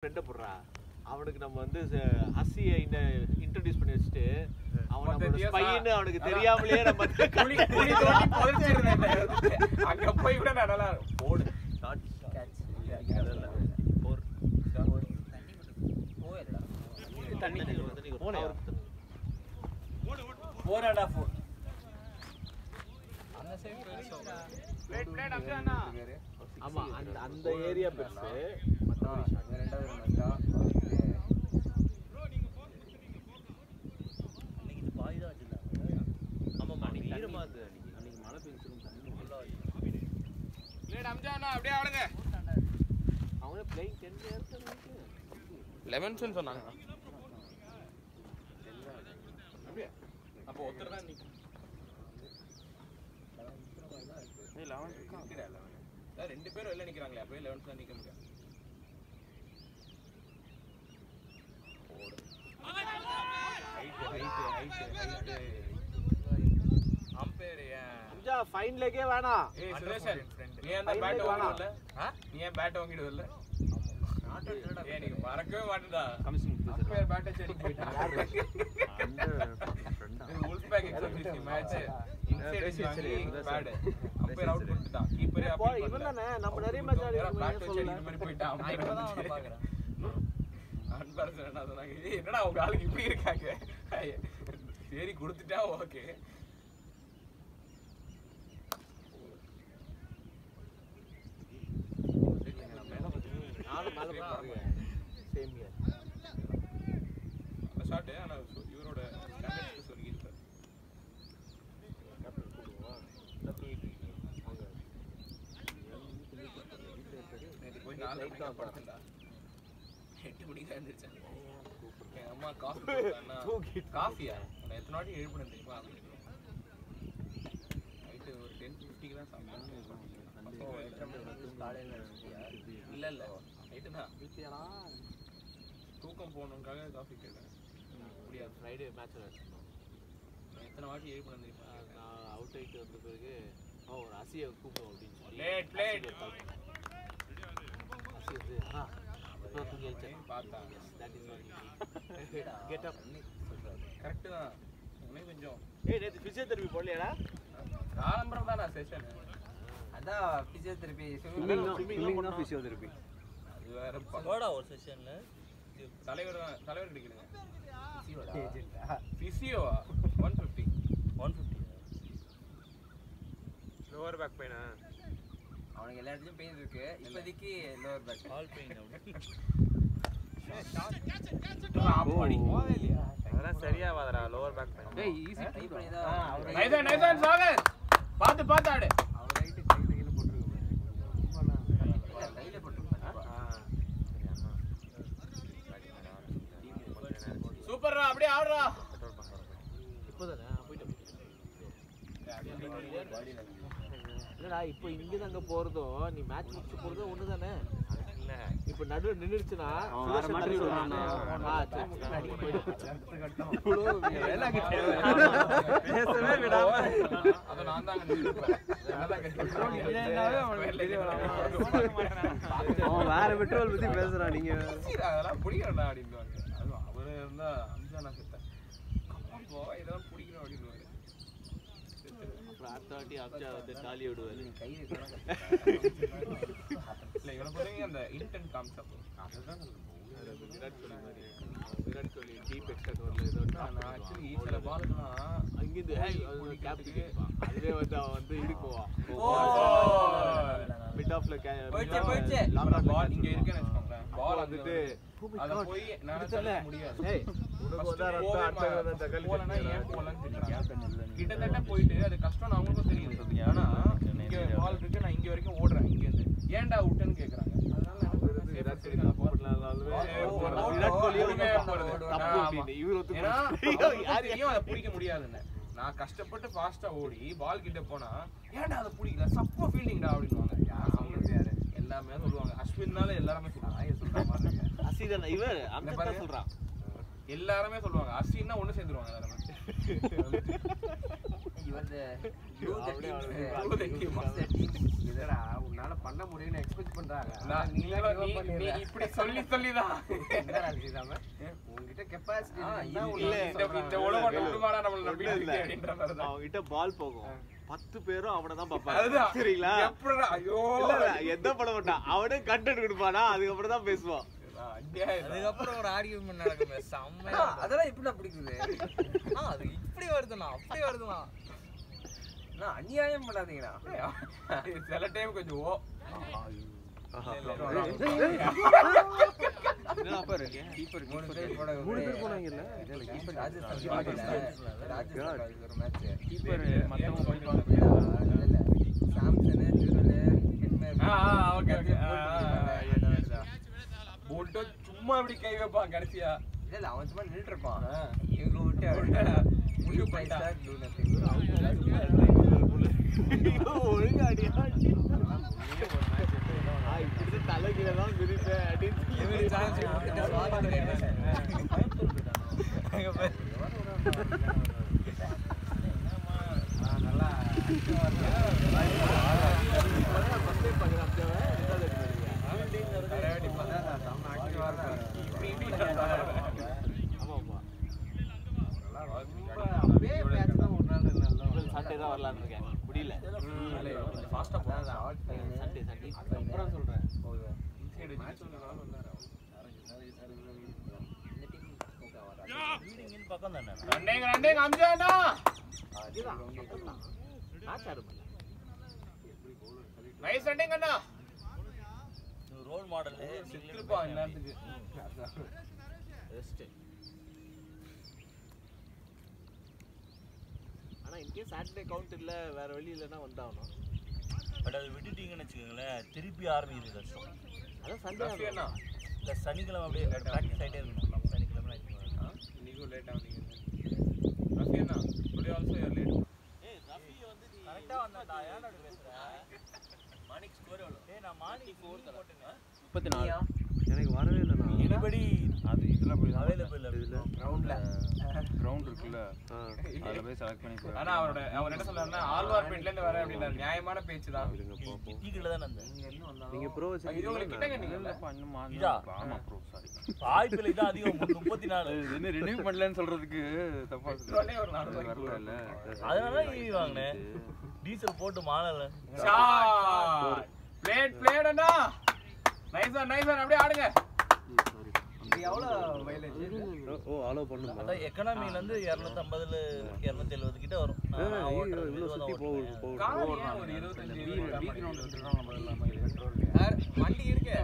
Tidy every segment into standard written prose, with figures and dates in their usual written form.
ஃப்ரெண்ட போடுறா அவனுக்கு நம்ம வந்து ஹஸ்ஸியை இன்ட்ரோடியூஸ் பண்ணி வச்சுட்டு அவன் நம்மளோட ஸ்பைன்னு அவனுக்கு தெரியாமலே நம்ம குழி தோண்டி புதைச்சிருந்தேன். அங்க போய் கூட நான் நல்லா போடு ஷாட் கேட்ச் இல்ல போர் தண்ணி போனே போர் அடா போர் அந்த சைடு பிளேட் அப்டானா. ஆமா அந்த ஏரியா பெருசு ரெண்டாவது மச்சா அன்னைக்கு இது பாய் தான் வச்சிருந்தாங்க. ஆமா மணி ஈரமா இருக்கு. அன்னைக்கு மழை பெஞ்சிரும் தண்ணி ஃபுல்லா பிளேட் அம்ஜானா அப்படியே ஆடுங்க. அவனே பிளேயிங் 10 இயர்ஸ் இருக்கு 11 சொன்னாங்க. அப்படியே அப்போ ஒருத்தர் தான் நிக்க. ஏய் 11 இருக்கா? ரெண்டு பேரும் வெளில நிக்கிறாங்களே அப்பவே 11 தான் நிக்க முடியும். அம்பேர் அம்ஜா ஃபைன் லேக்கே வேணா. ஏய் சுரேஷன் நீ அந்த பேட் வாங்கிடுவல்ல? நீ ஏன் பேட் வாங்கிடுவல்ல? ஏய் நீ மறக்கவே மாட்டடா. கமிஷன் அம்பேர் பேட் செடி போய்ட்டான். அந்த ஃப்ரெண்டா இது உல்ஃபேக் எக்ஸாம்பிள் மேட்ச் இன்சைட் வாங்கி பேட் அம்பேர் அவுட் பண்ணிட்டான். கீப்பரே அப்படி இவன் தானே நம்ம நிறைய மேட்ச் ஆடிறோம். பேட் செடி இந்த மாதிரி போய்ட்டான். நான் இப்பதான் அவனை பாக்குறேன். அன்பரசன் என்ன சொன்னாங்க, என்னடா உங்க ஆளுக்கு இப்படி இருக்காங்க. சரி கொடுத்துட்டா ஓகே. நானும் மேல பாருங்க சேம் இயர் அந்த ஷாட். ஆனா இவரோட ஸ்டாண்டர்ட்ஸ் சொல்லி இருக்காரு. கேப்டன் போடுவா 38 அவங்க நேத்து போய் 4 மணிக்கு படுத்தடா. 8 மணிக்கு எழுந்திருச்சேன். என் அம்மா காஃபி போட்டானா காஃபியா நான் எத்தனை வாட்டி எழுப்புனேன் தெரியுமா? நைட்டு ஒரு 10:50க்கு தான் சாப்பிட்டேன். இல்ல இல்ல நைட்டு தான் தூக்கம் போகணுக்காக காஃபி கேட்டேன். முடியாது ஃப்ரைடே மேட்ச் வச்சுருந்தோம். எத்தனை வாட்டி எழுப்புனேன் தெரியுமா? நான் அவுட் ஆகிட்டு வந்த பிறகு ஒரு அசியை கூப்பிடுவோம் அப்படின்னு சொல்லி பிசியோதெரபி போடலையா? காலம்பரம் தான் நான் செஷன். அதான் பிசியோதெரபி பிசியோதெரபி அது வேற போடா ஒரு செஷன்ல தலைவர் கிடைக்கணுங்க. பிசியோவா 150 லோவர் பேக் பெயினா? அவனுக்கு எல்லா இடத்துலயும் பெயின் இருக்கு. இப்போதைக்கு லோவர் பேக் ஆல் பெயின். அதெல்லாம் சரியாவாதடா லோவர் பேக் பெயின். டேய் ஈஸி ட்ரை பண்ணிடா. நைதான் சாகர் பாத்து ஆடு. அவர் ரைட் கையில போட்டுருக்கு. கையில போட்டுருக்கு. சூப்பர்ரா அப்படியே ஆடுறா. இப்போதானே போய்ட்டு இல்லடா இப்போ இங்க அங்க போறதோ நீ மேட்ச் முடிச்சு போறதோ ஒண்ணுதானே. இல்ல இப்போ நடுவுல நின்னுச்சுனா தள்ளி விடுவானே. சரி இவ்வளோ வேலை பேசவே விடாம அத நான் தான் நின்னுப்பேன். அவன் வேற பெட்ரோல் பத்தி பேசுறான். நீங்க அதெல்லாம் பிடிக்கிறடா அப்படின்னுவாங்க. அது அவரு இருந்தா அம்ஜானா செத்த அப்போ இதெல்லாம் பிடிக்கணும் அப்படின்னு ராத்தாட்டி அப்ஜா வந்து காலி விடுவாரு. கையில இல்ல இவனை பொறுத்தவரைக்கும் அந்த இன்டென்ட் கான்செப்ட் அதுதான் விராட் கோலி மாதிரி. விராட் கோலி டீப் எக்ஸ்ட்ரா கவர்ல ஏதோ நான் ஆக்சுவலி சில பால்லாம் அங்கிருந்து கேப்க்கு அதுவே வந்து அவன் வந்து இது போவான். மிட் ஆஃப்ல போயிடுச்சு லாங் பால் இங்க இருக்கேன்னு வெச்சுக்கோங்க. பால் வந்துட்டு அத போய் நானே தள்ள முடியாது. ஏய் உனக்கு உதாரணம் அடுத்த தகவல் போலனா ஏன் போலன்னு தெரியல. கிட்டத்தட்ட போயிட்டு அது கஷ்டம் அவங்களுக்கும் தெரியும். ஆனா இங்க பால் இருக்கு நான் இங்க வரைக்கும் ஓடுறேன். இங்க இருந்து ஏன்டா விட்டேன்னு கேக்குறாங்க. அதனால நான் விராட் கோலி தான் போறலாம். விராட் கோலியோட போறது தப்பு அப்படி இவரு யாரையும் அத பிடிக்க முடியாதுன்னு. நான் கஷ்டப்பட்டு ஃபாஸ்டா ஓடி பால் கிட்ட போனா ஏன்டா அத பிடிக்கல சப்ப ஃபீல்டிங்டா அப்படினுவாங்க. யாரு எல்லாமே சொல்லுவாங்க. அஸ்வின்னால எல்லாரும் சொல்றாங்க. சொல்ற மாதிரி அசிதன் இவர் அம்ஜத் சொல்றான். எல்லாருமே சொல்லுவாங்க அஸ்வின்னா ஒண்ணு சேர்ந்துருவாங்க எல்லாரும். உன்னால பண்ண முடியும்னு எக்ஸ்பெக்ட் பண்றாங்க. இப்படி சொல்லி சொல்லிதான் உங்ககிட்ட கெப்பாசிட்டி அவங்கிட்ட பால் போகும் 10 பேரும் அவனதான் பாப்பாங்க சரிங்களா? எந்த படம் மாட்டான் அவனே கண்டென்ட் கொடுப்பானா அதுக்கப்புறம் தான் பேசுவான். அதுக்கப்புறம் ஒரு ஆர்கியூமெண்ட் நடக்குமே செம்மையா. அதெல்லாம் இப்படி பிடிக்குது. அது இப்படி வருதுண்ணா அப்படி வருதுண்ணா. அநியாயம் பண்ணாதீங்கண்ணா. சில டைம் கொஞ்சம் சும்மா இப்படி கை வைப்பான் கடைசியா. இல்ல அவன் சும்மா நின்றுட்டு இருப்பான். இவங்க விட்டு முடிவு பண்ணிட்டா ஒழுங்கா அடியா தலைகீழதான் விரிப்பேன் சண்டே தான் வரலான்னு இருக்கேன் முடியல. சண்டே அப்புறம் சொல்றேன். ரோல் மாடல் ஆனா இங்கே சாட்டர்டே கவுண்ட் இல்ல வேற வழி இல்லைன்னா வந்தாகணும். பட் அதை விட்டுட்டீங்கன்னு வச்சுக்கோங்களேன் திருப்பி ஆரம்பிக்கிறது கஷ்டம். அதான் சண்டே இல்லை சனிக்கிழமை அப்படியே ப்ராக்டிஸ் ஆகிட்டே இருக்கணும். சனிக்கிழமை இன்னைக்கும் லேட் ஆகுது. ரஃபி அண்ணா today also you are late. Rafi வந்து நீ கரெக்டா வந்தாடா. ஏன் அப்படி பேசுற? மார்னிங் ஸ்கோர் எவ்வளவு? நான் மார்னிங் 4 போட்டேன். 34 எனக்கு வரவே இல்லை. நான் எனிபடி அது இதுல போய் அவைலபிள் இதுல கிரவுண்ட் இருக்குல்ல அதுல போய் செலக்ட் பண்ணி போய். ஆனா அவர் என்ன சொல்றாருன்னா ஆழ்வார்பேட்ல இருந்து வர அப்படின்னா நியாயமான பேச்சு தான். டீக்கல தான் அந்த நீங்க ப்ரோ இது உங்களுக்கு கிட்டங்க நீங்க இதா ஆமா ப்ரோ சாரி வாய்ப்புல இதான் அதிகம் 34 என்ன ரினியூ பண்ணலன்னு சொல்றதுக்கு தப்பா பெட்ரோலே ஒரு 4 வரல. அதனால ஈ வாங்குனேன். டீசல் போட்டு மானல பிளேட் அண்ணா. நைஸ் அப்படியே ஆடுங்க. இது எவ்வளவு மைலேஜ்? ஓ அலோ பண்ணுங்க. அதான் எக்கனாமில இருந்து 250 270 கிட்ட வரும். இவ்வளவு சுத்தி போகுது. கார் ஏன் ஒரு 25 பி கிரவுண்ட் விட்டுறாங்க முதல்ல வண்டி இருக்கு.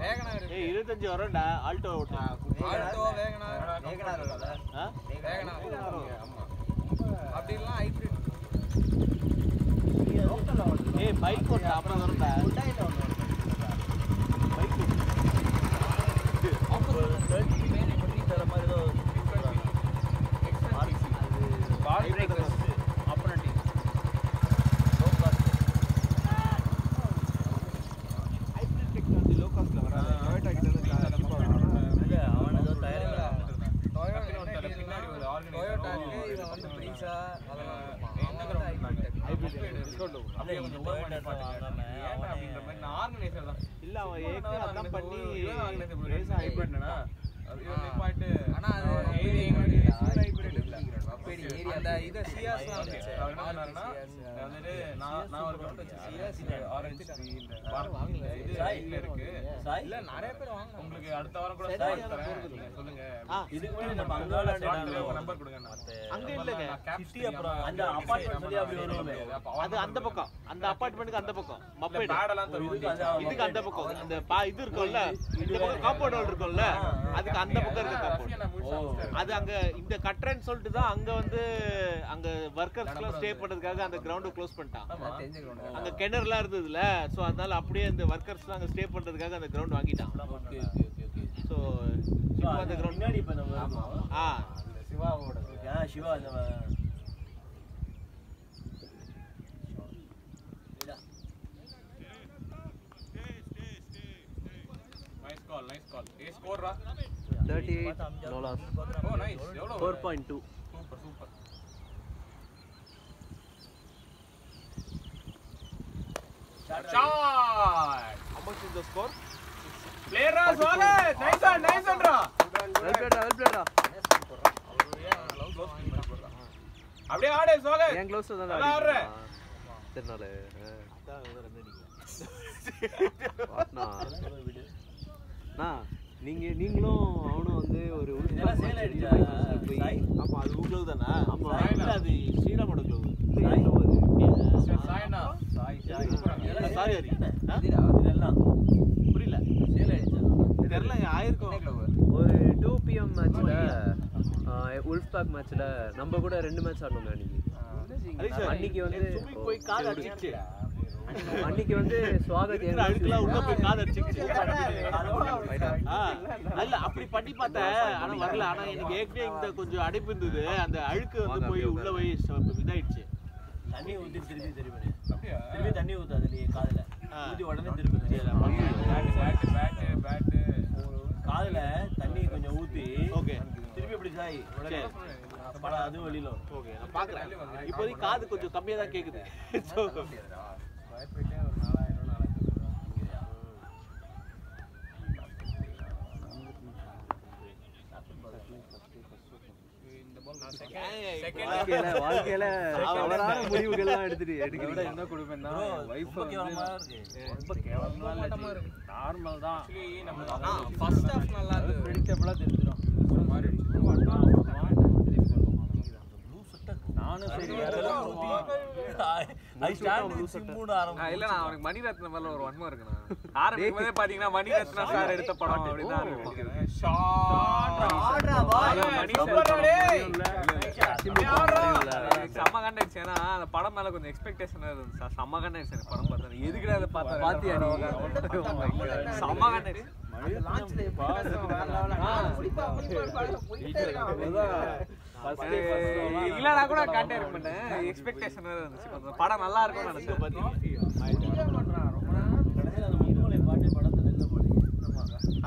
வேகனா இருக்கு. 25 வரேன்டா ஆல்டோ ஓட்டு. ஆல்டோ வேகனா இருக்குல்ல? வேகனா ஆமா. அப்படி இல்ல ஹைபிரிட். பைக் ஓட்ட அப்புறம் வரேன்டா. ஹுண்டாயில ஒன்னு வருது. பைக் அப்போ 30 மேலே பண்ணி தர மாதிரி ஏதோ கால் breakers opportunity low cost hybrid technology low காஸ்ட்ல வராது. டொயோட்டா கிட்ட இருந்து இல்ல அவன் ஏதோ தயாரிக்கல. பின்னாடி ஒரு டொயோட்டா ஆர்கனைசர் இருக்கு. இது வந்து பிரைஸா அதெல்லாம் என்ன கிரவுண்ட் ஹைபிரிட் டிஸ்கவுண்ட் அப்படியே கொஞ்சம் டொயோட்டா வாங்காம ஏன்டா அப்படின்ற மாதிரி நான் ஆர்கனைசர் தான். இல்ல அவன் ஏற்கனவே அதான் பண்ணி ரேஸ் ஹைபிரிட்னா அது வந்து பாயிண்ட். ஆனா அது ஹைபிரிட் இல்ல அப்படி ஏரியா அந்த இது சியாஸ்லாம் வந்துச்சு. அவர் என்ன சொன்னாருன்னா வந்துட்டு நான் ஒரு கவுண்ட் வச்சு சியாஸ் ஆரஞ்சு இந்த வாங்கல இது சைடுல இருக்கு. இல்ல நிறைய பேர் வாங்குறாங்க. உங்களுக்கு அடுத்த வாரம் கூட ஸ்டார்ட் தரேன். நீங்க சொல்லுங்க. இதுக்கு முன்னாடி நம்ம அங்காள நம்பர் கொடுங்க. அங்க இல்லங்க சிட்டி அப்புறம் அந்த அபார்ட்மெண்ட் சொல்லி அப்படி வருவாங்க. அது அந்த பக்கம் அந்த அபார்ட்மெண்ட்க்கு அந்த பக்கம் மப்பேடு பேடெல்லாம் தருவாங்க. இதுக்கு அந்த பக்கம் அந்த இது இருக்கும்ல இந்த பக்கம் காம்பவுண்ட் வால் இருக்கும்ல அதுக்கு அந்த பக்கம் இருக்கு காம்பவுண்ட். அது அங்க இந்த கட்ரன்னு சொல்லிட்டு தான் அங்க வந்து அங்க வர்க்கர்ஸ்லாம் ஸ்டே பண்றதுக்காக அந்த கிரவுண்ட் க்ளோஸ் பண்ணிட்டான். தெரிஞ்ச கிரவுண்ட். அங்க கிணறுலாம் இருந்ததுல சோ அதனால அப்படியே அந்த வர்க்கர்ஸ்லாம் அங்க ஸ்டே பண்றதுக்காக அந்த கிரவுண்ட் வாங்கிட்டான். சோ இப்போ அந்த கிரவுண்ட் முன்னாடி இப்ப நம்ம சிவாவோட சிவா அந்த நைஸ் கால். ஏ ஸ்கோர் ரா. $38. ஓ நைஸ் எவ்வளவு 4.2. Super super shot How much is the score? பிளேயரா சோலே நைஸ்ன்றா Well played. அப்படியே ஆடு சோலே என் gloves தான் நல்லா ஆடுற. தெரியல. அதான் வந்து ரன் அடிக்கல. நீங்களும் அவனும் வந்து ஒரு சேல் அடிச்சா ஆமா அது glove தானா? ஆமா. இல்ல அது ஸ்ரீராமோட glove. சாய்னா சாரி ஹரி. இதெல்லாம் புரியல. சேல் அடிச்சா தெரியல ஆயிருக்கும். ஒரு 2 PM மேட்ச்ல உல்ஃபாக் மேட்ச்ல நம்ம கூட 2 மேட்ச் ஆடணும் அன்னைக்கு. அன்னைக்கு வந்து போய் கால் அடிச்சிச்சு. அன்னைக்கு வந்து ஸ்வாகத் இருக்கிற அழுக்குலாம் உள்ள போய் கால் அடிச்சிச்சு. இல்ல அப்படி பண்ணி பார்த்தேன் ஆனா வரல. ஆனா எனக்கு ஏற்கனவே இந்த கொஞ்சம் அடைப்பு இருந்தது. அந்த அழுக்கு வந்து போய் உள்ள போய் இதாயிடுச்சு. தண்ணி ஊத்தி திருப்பி திருப்பி அப்படியே திருப்பி தண்ணி ஊத்தாது நீ காதுல ஊத்தி உடனே திருப்பி பேட் காதுல தண்ணி கொஞ்சம் ஊத்தி ஓகே திருப்பி இப்படி சாய் உடனே படம் அது வெளியில ஓகே நான் பாக்குறேன். இப்போதைக்கு காது கொஞ்சம் கம்மியா தான் கேக்குது. சோ பயப்பட்டே ஒரு 4000 வாழ்க்கையில தவறான முடிவுகள்லாம் எடுக்கிறீங்க. என்ன கொடுப்பேன்னா வைஃப் ரொம்ப கேவலமா இருக்கு நார்மல் தான் ஆக்சுவலி நம்ம ஃபர்ஸ்ட் ஹாஃப் நல்லா இருந்தது. பிரிடிக்டபிளா தெரிஞ்சிடும் ஒரு மாதிரி நானும் சரி ஐ ஸ்டாண்ட் சிம்புன ஆரம்பம் இல்ல நான் அவனுக்கு மணிரத்னம் மேல ஒரு வன்மம் இருக்குண்ணா. ஆரம்பிக்கும்போதே பாத்தீங்கன்னா மணிரத்னம் சார் எடுத்த படம் அப்படிதான் இருக்கு. செம்ம கண்டாயிடுச்சு. ஏன்னா அந்த படம் மேல கொஞ்சம் எக்ஸ்பெக்டேஷன் இருந்துச்சு. செம்ம கண்டாயிடுச்சு எனக்கு படம் பார்த்தா. எதுக்குடா அதை பார்த்தா பாத்தியா செம்ம கண்டாயிடுச்சு. இல்லனா கூட கண்டே இருக்க மாட்டேன். எக்ஸ்பெக்டேஷன் இருந்துச்சு. படம் நல்லா இருக்கும்னு நினைச்சேன்.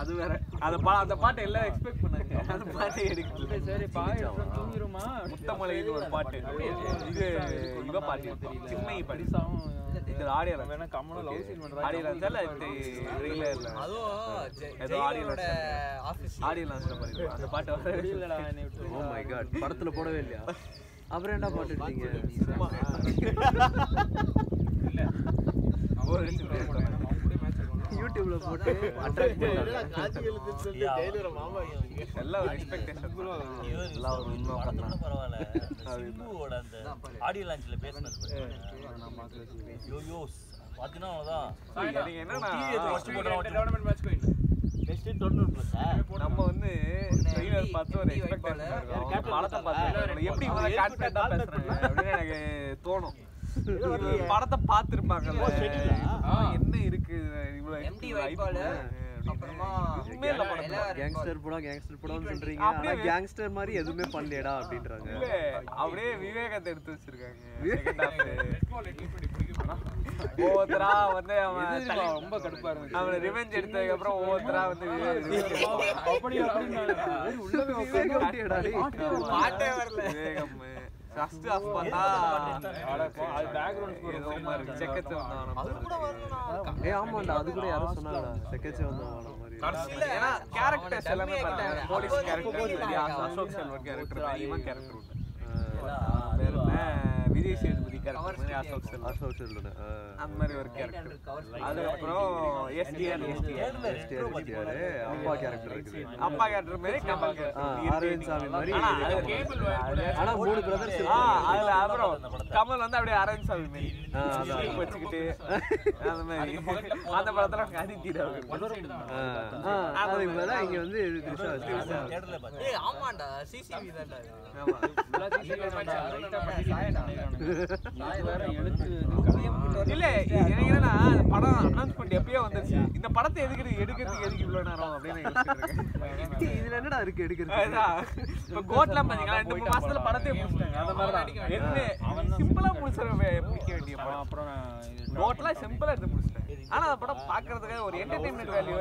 அது வேற அந்த பாட்டு எல்லாம் எக்ஸ்பெக்ட் பண்ணாங்க. அந்த பாட்டை எடுக்கல. சரி பாய் தூங்கிருமா முத்தமலைன்னு ஒரு பாட்டு. இது இவ பாட்டு சின்மை பாடி இது ஆடியோ வேணா கம்மன லவ் சீன் பண்றாங்க. ஆடியோ லான்ச்ல ரெகுலர்ல ஏதோ ஆடியோ லான்ச்ல பாடி அந்த பாட்டு வர இல்லடா என்னை விட்டு. ஓ மை காட், படத்துல போடவே இல்லையா? அப்புறம் என்ன பாட்டு எடுத்தீங்க? சும்மா இல்ல ஒரு நிமிஷம் யூடியூப்ல போட்டு அட்ராக்ட் பண்ணாங்க. காட்சி எழுதுன்னு சொல்லி டெய்லர் மாமா எல்லாம் ஒரு எக்ஸ்பெக்டேஷன் எல்லாம் ஒரு உண்மை படத்தோட பரவாயில்ல. சிம்புவோட அந்த ஆடியோ லான்ச்ல பேசினது யோயோஸ் பாத்தீங்கன்னா அவ்வளவுதான். நீங்க என்னன்னா development match going next 90 sir நம்ம வந்து ட்ரெய்லர் பார்த்து ஒரு எக்ஸ்பெக்டேஷன் இருக்கும். படத்தை பார்த்து எப்படி இவ்வளவு கான்ஃபிடென்ட்டா பேசுறாங்க அப்படின்னு எனக்கு தோணும். படத்தை பார்த்திருப்பாங்கல்ல என்ன இருக்கு இவ்வளவு எம்டி வைப்பால அப்புறமா உண்மையில படம் கேங்ஸ்டர் படம்னு சொல்றீங்க. ஆனா கேங்ஸ்டர் மாதிரி எதுவுமே பண்ணலடா அப்படின்றாங்க. இல்ல அப்படியே விவேகத்தை எடுத்து வச்சிருக்காங்க. செகண்ட் ஹாஃப் ஒவ்வொருத்தரா வந்து அவன் ரொம்ப கடுப்பா இருந்துச்சு. அவன் ரிவெஞ்ச் எடுத்ததுக்கு அப்புறம் ஒவ்வொருத்தரா வந்து அப்படி உள்ளவே விவேகம் அப்படியேடா டேய். பாட்டே வரல. விவேகம் ஃபர்ஸ்ட் ஹாஃப் பார்த்தா அது பேக்ரவுண்ட் ஸ்கோர் ஏதோ மாதிரி இருக்கு. செக்கச்ச வந்தான ஏய் ஆமாடா, அது கூட யாரோ சொன்னாங்கடா. செக்கச்சே வந்தவன மாதிரி. ஏன்னா கேரக்டர்ஸ் எல்லாமே பார்த்தா police character, Ashok Selvan character, இவன் கேரக்டர் உண்டு. வேற என்ன விஜய் சேதுபதி கேரக்டர் மாதிரி அசோக் செல்வன் அந்த மாதிரி ஒரு கேரக்டர். அதுக்கப்புறம் எஸ்டிஆர் அப்பா கேரக்டர் இருக்குது. அப்பா கேரக்டர் மாதிரி கமல் அரவிந்த் சாமி மாதிரி. ஆனா 3 பிரதர்ஸ். அதுல அப்புறம் கமல் வந்து அப்படியே அரவிந்த் சாமி மாதிரி வச்சுக்கிட்டு அந்த மாதிரி அந்த படத்துல அதித்தி அதுக்கு மேல இங்க வந்து த்ரிஷா தியேட்டர்ல பாத்தேன். ஏய் ஆமாடா சிசிவி தான்டா. ஆமா இல்ல எனக்கு என்னன்னா படம் அனௌன்ஸ்மெண்ட் எப்பயோ வந்துருச்சு. இந்த படத்தை எடுக்கிறதுக்கு எதுக்கு இவ்வளவு நேரம் அப்படின்னு இதுல என்னடா இருக்கு எடுக்கிறது? இப்ப கோட்லாம் பாத்தீங்களா 2-3 மாசத்துல படத்தை முடிச்சிட்டாங்க அந்த மாதிரி தான் என்ன சிம்பிளா முடிக்க வேண்டிய படம் அப்புறம் கோட்லாம் சிம்பிளா எடுத்து முடிச்சிட்டேன் ஆனா அந்த படம் பாக்குறதுக்கு ஒரு என்டர்டெயின்மென்ட் வேல்யூ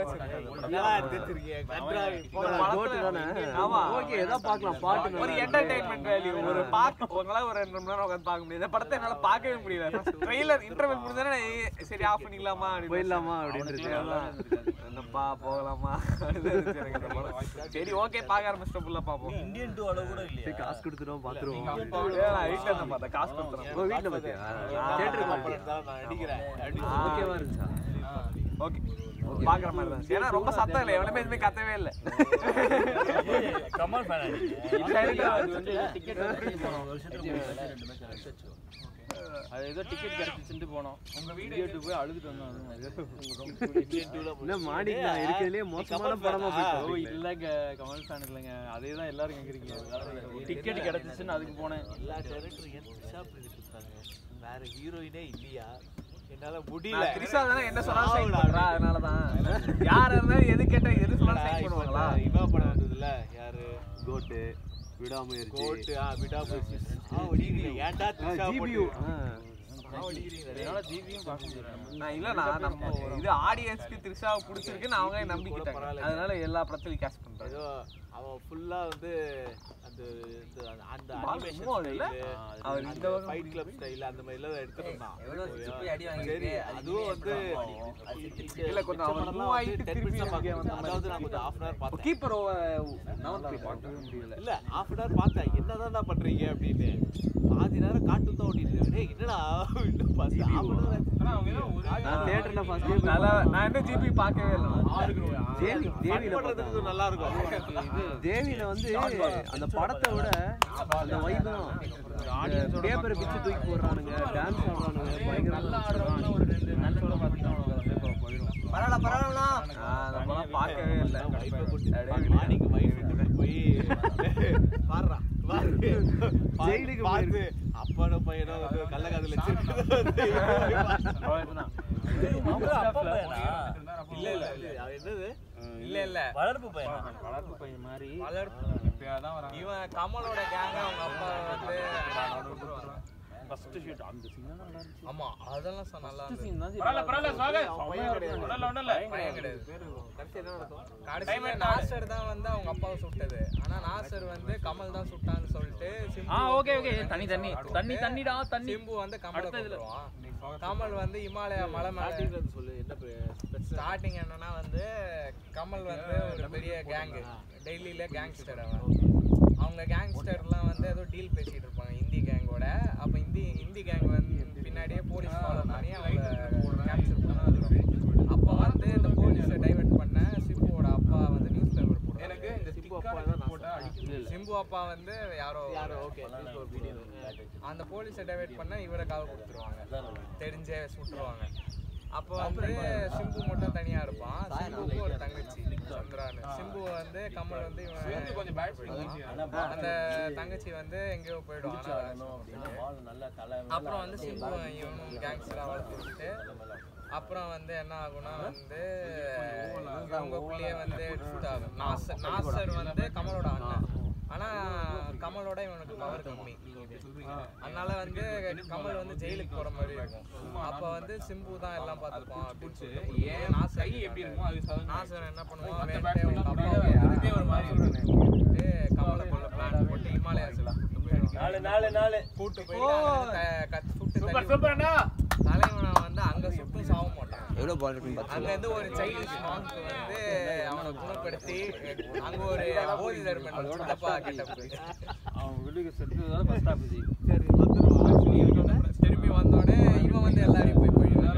ஆமா ஓகே ஏதோ பார்க்கலாம் பாட்டு ஒரு என்டர்டெயின்மென்ட் வேல்யூ ஒரு உங்களால ஒரு 2 மணி நேரம் உட்கார்ந்து பார்க்க முடியாது இந்த படத்தை என்னால பார்க்கவே முடியல ட்ரெய்லர் இன்டர்வல் முடிஞ்சா சரி ஆஃப் பண்ணிக்கலாமா போயிடலாமா அப்படின்னு என்னப்பா போகலாமா சரி ஓகே பார்க்க ஆரம்பிச்சிட்டோம் ஃபுல்லா பாப்போம் இந்தியன் 2 அளவு கூட இல்லையா காசு கொடுத்துறோம் பாத்துருவோம் வீட்டுல தான் பார்த்தேன் காசு கொடுத்துறோம் வீட்டுல பாத்தியா ஓகேவா இருந்துச்சா ஓகே பாக்குற மாதிரி தான் ஏன்னா ரொம்ப சத்தம் இல்லை எவனுமே எதுவுமே கத்தவே இல்லை கமல் ஃபேன் அது வந்து டிக்கெட் அது ஏதோ டிக்கெட் கிடைச்சிட்டு போனோம் உங்க வீடியோ போய் அழுதுட்டு வந்தோம் என்ன மாடிங்களா இருக்கிறதுலே மோசமான படமா போயிட்டோம் இல்லங்க கமல் ஃபேன் இல்லைங்க அதே தான் எல்லாரும் கேக்குறீங்க டிக்கெட் கிடைச்சிச்சுன்னு அதுக்கு போனேன் எல்லா டைரக்டரும் ஏன் த்ரிஷா பிடிச்சிருக்காங்க வேற ஹீரோயினே இல்லையா என்னால முடியல த்ரிஷா தானே என்ன சொன்னாலும் சைன் பண்றா அதனால தான் யாரா இருந்தாலும் எது கேட்டா எது சொன்னாலும் சைன் பண்ணுவாங்களா இவா படம் வந்ததுல யாரு கோட்டு விடாமுயற்சி கோட்டு விடாமுயற்சி ஏன்டா த்ரிஷா ஜிபியூ அதனால ஜிவியும் பார்க்க முடியல நான் இல்லண்ணா நம்ம இது ஆடியன்ஸ்க்கு த்ரிஷாவை பிடிச்சிருக்குன்னு அவங்க நம்பிக்கிட்டாங்க அதனால எல்லா படத்துலயும் கேஷ் பண்றாங்க ஏதோ அவன் ஃபுல்லா வந்து அந்த அந்த அனிமேஷன் இல்ல அவர் இந்த ஃபைட் கிளப் ஸ்டைல் அந்த மாதிரி எல்லாம் எடுத்துட்டு இருந்தான் சரி அதுவும் வந்து இல்ல கொஞ்சம் அவர் மூவ் ஆயிட்டு திருப்பி அதாவது நான் கொஞ்சம் half an hour பார்த்தேன் கீப்பர் நவர்த்தி பார்க்கவே முடியல இல்ல half an hour பார்த்தேன் என்னதான் பண்றீங்க அப்படின்னு பாதி நேரம் காட்டு தான் ஓடிட்டு டேய் என்னடா இன்னும் பாத்து half an hour நான் தியேட்டர்ல ஃபர்ஸ்ட் நான் என்ன ஜிபி பார்க்கவே இல்லை தேவில பண்றதுக்கு நல்லா இருக்கும் தேவில வந்து அந்த படத்தை விட அந்த வைப் தான் ஆடியன்ஸ் பேப்பரை பிச்சு தூக்கி போடுறானுங்க டான்ஸ் ஆடுறானுங்க பயங்கரமா ஒரு 2 நல்ல பார்த்தீங்கன்னா பரவாயில்ல அந்த படம் பார்க்கவே இல்லை மாடிக்கு வைஃப் எடுத்துட்டு போய் பாடுறா ஜெயிலுக்கு பார்த்து அப்பனோ பையனோ வந்து கள்ளக்காதல என்னது இல்ல வளர்ப்பு பையனா வளர்ப்பு பையன் மாதிரி இவன் கமலோட கேங்க அவங்க அப்பா வந்து ஃபர்ஸ்ட் ஷூட் அந்த சீன் தான் நல்லா இருந்துச்சு ஆமா அதெல்லாம் நல்லா சீன் தான் பரவாயில்ல ஸ்வாகத் ஒண்ணு இல்ல பையன் கிடையாது கடைசியில நாசர் தான் வந்து அவங்க அப்பாவை சுட்டது ஆனா நாசர் வந்து கமல் தான் சுட்டான்னு சொல்லிட்டு ஓகே தண்ணிடா தண்ணி சிம்பு வந்து கமலை கொண்டுருவான் கமல் வந்து இமாலயா மலை மேல சொல்லு என்ன ஸ்டார்டிங் என்னன்னா வந்து கமல் வந்து ஒரு பெரிய கேங் டெல்லியில கேங்ஸ்டர் அவங்க கேங்ஸ்டர்லாம் வந்து ஏதோ டீல் பேசிட்டு இருப்பாங்க இந்தி கேங்கோட அப்ப இந்தி கேங் வந்து பின்னாடியே போலீஸ் ஃபாலோ பண்ணி அவங்க கேப்சர் பண்ணாங்க அப்ப வந்து இந்த போலீஸை டைவர்ட் பண்ண சிம்புவோட அப்பா வந்து நியூஸ் பேப்பர் போடுவாங்க எனக்கு இந்த சிம்பு அப்பா வந்து யாரோ ஓகே அந்த போலீஸை டைவர்ட் பண்ண இவரை கால் கொடுத்துருவாங்க தெரிஞ்சே சுட்டுருவாங்க அப்போ வந்து சிம்பு மட்டும் தனியா இருப்பான் சிம்புக்கு ஒரு தங்கச்சி சந்திரான்னு சிம்பு வந்து கமல் வந்து இவன் கொஞ்சம் அந்த தங்கச்சி வந்து எங்கேயோ போயிடுவான் அப்புறம் வந்து சிம்பு இவனும் கேங்ஸ்டரா வளர்த்துட்டு அப்புறம் வந்து என்ன ஆகும்னா வந்து இவங்களுக்குள்ளேயே வந்து நாசர் வந்து கமலோட அண்ணன் ஆனா கமலோட இவனுக்கு பவர் கம்மி அதனால வந்து கமல் வந்து ஜெயிலுக்கு போற மாதிரி இருக்கும் அப்ப வந்து சிம்பு தான் எல்லாம் பார்த்துப்பான் அப்படின்னு சொல்லிட்டு நாசர் எப்படி இருக்கும் அது நாசர் என்ன பண்ணுவான் கமலை கொள்ள பிளான் போட்டு இமாலயாஸ்ல கூட்டு போயிட்டு தலைவனை வந்து அங்க சுட்டு சாக மாட்டான் அங்க இருந்து ஒரு சைல்டிஷ் மாங்க் வந்து அவனை குணப்படுத்தி அங்க ஒரு போதி தர்மன் சித்தப்பா கிட்ட அவன் வீட்டுக்கு செத்துதான் ஃபர்ஸ்ட் ஹாஃப் ஜி சரி வந்துருவான் திரும்பி வந்தோடனே இவன் வந்து எல்லாரையும் போய் பிடிச்சா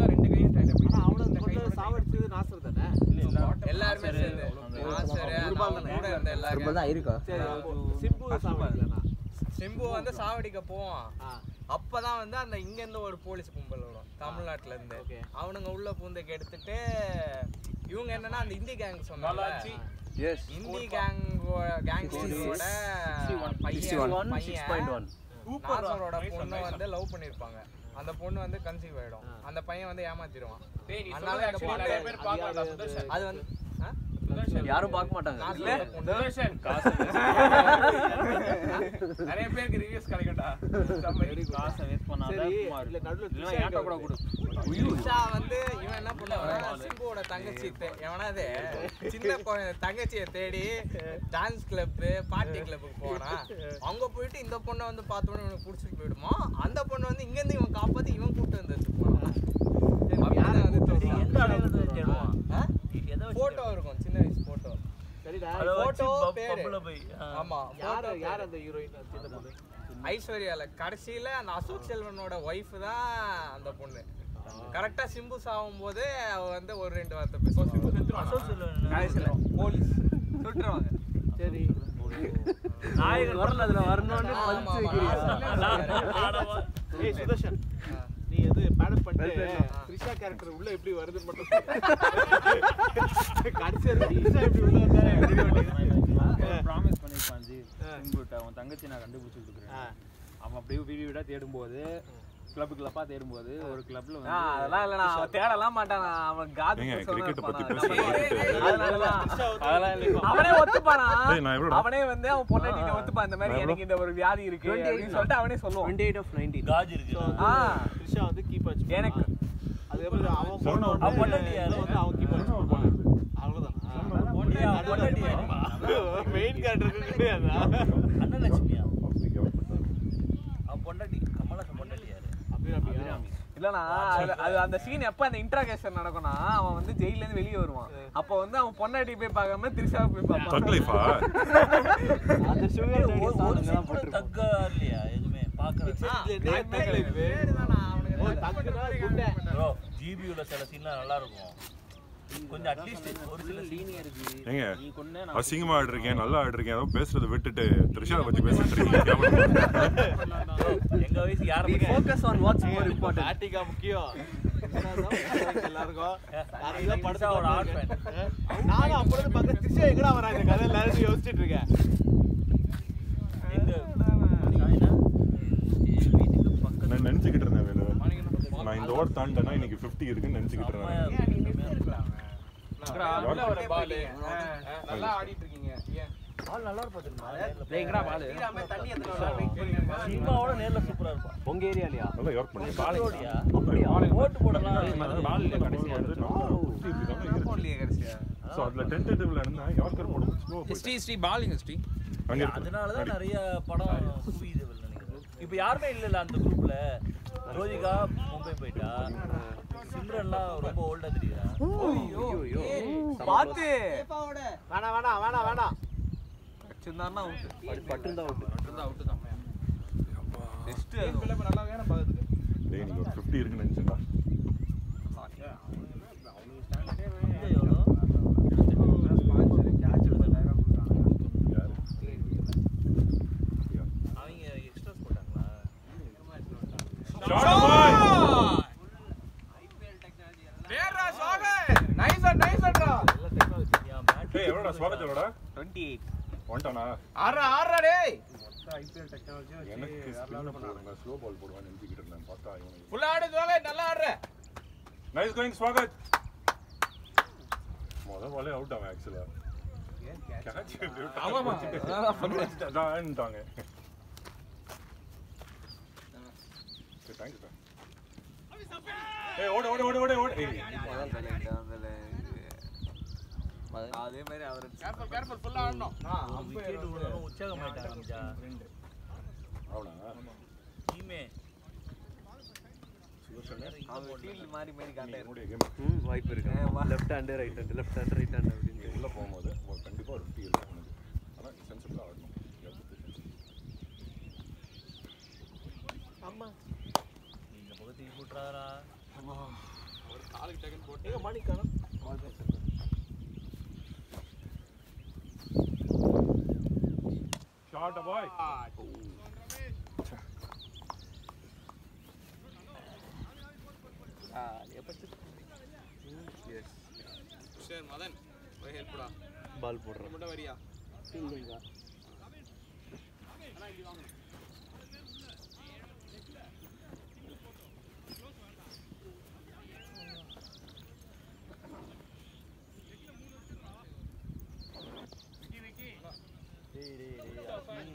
2 கையும் டைட்டா பிடிச்சா அவனை சாவடிச்சது நாசர் தானே எல்லாருமே சேர்ந்து நாசர் கூட இருந்த எல்லாரும் தான் இருக்கா சிம்பு சாவடிக்கலனா சிம்பு வந்து சாவடிக்க போவான் அப்பதான் வந்து அந்த இங்க இருந்து ஒரு போலீஸ் கும்பல் வரும் தமிழ்நாட்டுல இருந்து அவனுங்க உள்ள பூந்தைக்கு எடுத்துட்டு இவங்க என்னன்னா அந்த இந்தி கேங் சொன்னாங்க இந்தி கேங்கோட பையன் நாசரோட பொண்ணு வந்து லவ் பண்ணிருப்பாங்க அந்த பொண்ணு வந்து கன்சீவ் ஆயிடும் அந்த பையன் வந்து ஏமாத்திடுவான் அதனால அது வந்து யாரும் பார்க்க மாட்டாங்க. சுதர்ஷன் காசு நிறைய பேருக்கு ரிவ்யூஸ் கிடைக்கும்டா. காசை வேஸ்ட் பண்ணாத இல்ல நடுவுல இல்ல ஏன்டா கூட கொடு. உஷா வந்து இவன் என்ன பண்ணுவானா சிம்புவோட தங்கச்சி எவனாவது சின்ன தங்கச்சியை தேடி டான்ஸ் கிளப் பார்ட்டி கிளப்புக்கு போனா அங்க போயிட்டு இந்த பொண்ணை வந்து பார்த்தோன்னே இவனுக்கு பிடிச்சிட்டு போயிடுமா, அந்த பொண்ணு வந்து இங்க இருந்து இவன் காப்பாத்தி இவன் கூப்பிட்டு வந்து வச்சுப்பான். எந்த அடையாளத்தை தேடுவான்? போட்டோ இருக்கும், சின்ன வயசு போட்டோ. சரிடா. போட்டோ பேரு பப்புல போய் ஆமா யார் அந்த ஹீரோயின் சின்ன பொண்ணு? ஐஸ்வர்யால கடைசியில அந்த அசோக் செல்வனோட ஒய்ஃப் தான் அந்த பொண்ணு. கரெக்டா சிம்பு சாவும் போது அவ வந்து ஒரு 2 வார்த்தை பேசுவாங்க. அசோக் செல்வன் போலீஸ் சுட்டுருவாங்க. சரி. நாயகன் வரல அதுல வரணும்னு பல்ஸ் வைக்கிறியா? ஏய் சுதர்ஷன், நீ எது பேடப் பண்ணிட்டு த்ரிஷா கேரக்டர் உள்ள எப்படி வருதுன்னு மட்டும் கடைசியா த்ரிஷா எப்படி உள்ள வந்தா ப்ராமிஸ் பண்ணிருப்பான் ஜி சிம்புட்ட அவன் தங்கச்சி நான் கண்டுபிடிச்சு கொடுக்குறேன். அவன் அப்படியே வீடியோ வீடா தேடும்போது கிளப்பா தேடும்போது ஒரு கிளப்ல வந்து அதெல்லாம் இல்ல, நான் தேடலாம் மாட்டான். அவன் காது கிரிக்கெட் பத்தி அவனே ஒத்துப்பானா, அவனே வந்து அவன் பொண்டாட்டிட்ட ஒத்துப்பான். இந்த மாதிரி எனக்கு இந்த ஒரு வியாதி இருக்கு அப்படின்னு சொல்லிட்டு அவனே சொல்லுவான். 28 of 19. காஜ் இருக்கு. த்ரிஷா வந்து கீப் வச்சு எனக்கு அது எப்படி அவன் அவன் பொண்டாட்டி யாரு? வந்து அவன் கீப் வச்சு அவ்வளவுதான். அவன் பொண்டாட்டி யாரு? மெயின் கேரக்டர் கிடையாதா? அன்னலட்சுமியா? அவன் பொண்டாட்டி கமலாசன் பொண்டாட்டி யாரு? அபிராமி. இல்லனா அது அந்த சீன் எப்ப அந்த இன்ட்ராகேஷன் நடக்கும்னா அவன் வந்து ஜெயில இருந்து வெளிய வருவான். அப்ப வந்து அவன் பொண்டாட்டி போய் பார்க்காம திரிஷாவை போய் பார்ப்பான். தக்லீஃபா அந்த சுகர் டாடி ஒரு சாங் சீன் எல்லாம் கூட போட்டுருப்பான். தக்கா இல்லையா எதுவுமே பார்க்கறது? ப்ரோ ஜிபியூல சில சீன்லாம் நல்லா இருக்கும். கொஞ்சம் அட்லீஸ்ட் ஒரு சில சீன் ஏங்க நீ கொன்னே அசிங்கமா ஆடிருக்கேன், நல்லா ஆடிருக்கேன், ஏதோ பேசுறதை விட்டுட்டு த்ரிஷாவை பத்தி பேசிட்டு இருக்கீங்க. எங்க வயசு யாரும் Focus on what's more important. ஆட்டிகா முக்கியம். எல்லாருக்கும் யாரும் படுத்தா ஒரு ஆர்ட் ஃபேன். நானும் அப்பொழுது பார்க்க த்ரிஷா எங்கடா வரா இந்த கதை எல்லாரும் யோசிச்சுட்டு இருக்கேன். எங்க சாய்னா வீட்டுக்கு பக்கத்துல நான் நினைச்சுக்கிட்டு இருந்தேன் வேணும். நான் இந்த ஓவர் தாண்டனா இன்னைக்கு 50 இருக்குன்னு நினைச்சுக்கிட்டு இருந்தேன். நல்லா ஆடிட்டு இருக்கீங்க. ஏன் பால் நல்லா இருப்பா தெரியுமா? எங்கடா பால் சினிமாவோட நேர்ல சூப்பரா இருப்பா. உங்க ஏரியாலயா? நல்லா யார்க் பண்ணி பாலோடியா அப்படியா? ஓட்டு போடலாம். பால் இல்ல கடைசியா வந்து நம்ம 50 இப்படி தான் இருக்கு. போன்லயே கடைசியா சோ அதுல டென்டேட்டிவ்ல இருந்தா யார்க்கர் போடும் ஸ்லோ ஹிஸ்டரி பாலிங் ஹிஸ்டரி அங்க இருக்கு. அதனால தான் நிறைய படம் குவியுது நினைக்கிறேன். இப்போ யாருமே இல்ல அந்த குரூப்ல. ரோஜிகா மும்பை போயிட்டா. சிம்ரன்லாம் ரொம்ப ஓல்டா தெரியுதா? ஐயோ பாத்து வேணாம். வச்சிருந்தான்னா அவுட். பட்டுந்தா அவுட். பெஸ்ட் நல்லா வேணும் பாக்கிறதுக்கு. டேய் நீங்க ஒரு 50 இருக்குன்னு நினைச்சேன்டா. இது எவ்வளோ? அவங்க எக்ஸ்ட்ராஸ் போட்டாங்களா? ஷாட் பாய். வேறா சாகர் நைஸ் நைஸ்டா. டேய் எவ்வளவுடா ஸ்வாகத் எவ்வளவுடா? 28 ஒன்டானா? ஆறா டேய். எனக்கு ஸ்பின் போடுங்க, ஸ்லோ பால் போடுவான்னு நினைச்சிட்டு இருந்தேன். பார்த்தா இவன் ஃபுல் ஆடு சாகர் நல்லா ஆடுற. Nice going Swagat. மொத பாலே அவுட் அவன் ஆக்சுவலா. கேட்ச் ஆமாமா. தான்ட்டாங்க. சரி தேங்க் யூ சார். ஏய் ஓடு. ஏய் அதே மாதிரி அவர் கேர்ஃபுல் ஃபுல்லா ஆடணும். விக்கெட் விடணும் உற்சாகமாயிட்டாங்க ராம்ஜா. அவனா? டீமே அவர் ஃபீல்ட் மாறி காட்டே என்னுடைய கேம் வாய்ப்பு இருக்கு. Left hand right hand left hand right hand அப்படின்னு உள்ள போகும்போது கண்டிப்பா ஒரு 50 இருக்கும் உனக்கு. ஆனா சென்சிபிளா ஆடணும். அம்மா இந்த பக்கத்துக்கு போட்டுறாரா? ஒரு காலுக்கு டக்கன் போட்டு மணிக்கான ஷாட் பாய். சரி மதன் போய் ஹெல்ப்டா. பால் போடுறேன். முட்ட வரியா?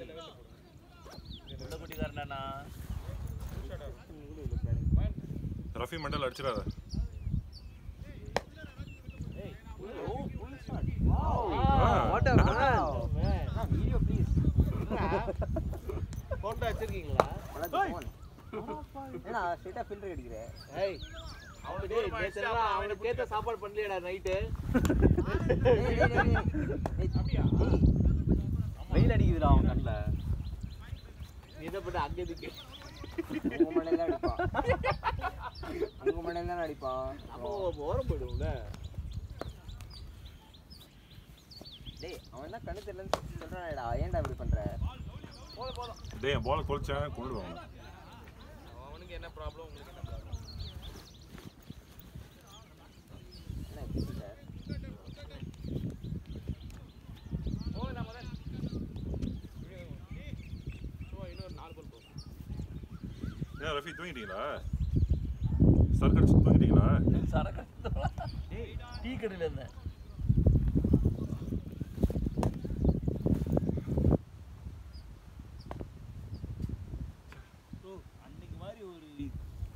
உள்ள குட்டிக்காரனா ரஃபி மண்டல் அடிச்சிடாத. What a man. Video please. Photo வச்சிருக்கீங்களா? ஏன்னா ஸ்ட்ரைட்டா ஃபில்டர் அடிக்கிறேன். ஏய் அவனுக்கு கேட்ட சாப்பாடு பண்ணலையடா நைட்டு. வெயில் அடிக்குதுடா அவன் கண்ணுல. நீ என்ன பண்ண அங்கே இருக்கு? உங்க மண்டையில அடிப்பான். உங்க மண்டையில தான் அடிப்பான். அப்போ ஓரம் போயிடும்ல. டேய் அவன் தான் கண்ணு தெரியலன்னு சொல்றானேடா. ஏன்டா இப்படி பண்ற? டேய் பால் கொல்ச்சா கொல்லுவாங்க. அவனுக்கு என்ன ப்ராப்ளம் உங்களுக்கு என்ன ப்ராப்ளம்? என்ன இப்படி சொல்ற? ஏன் ரஃபி தூங்கிட்டீங்களா? சரக்கு அடிச்சு தூங்கிட்டீங்களா? சரக்கு டேய் டீ கடையில இருந்தேன். அன்னைக்கு மாதிரி ஒரு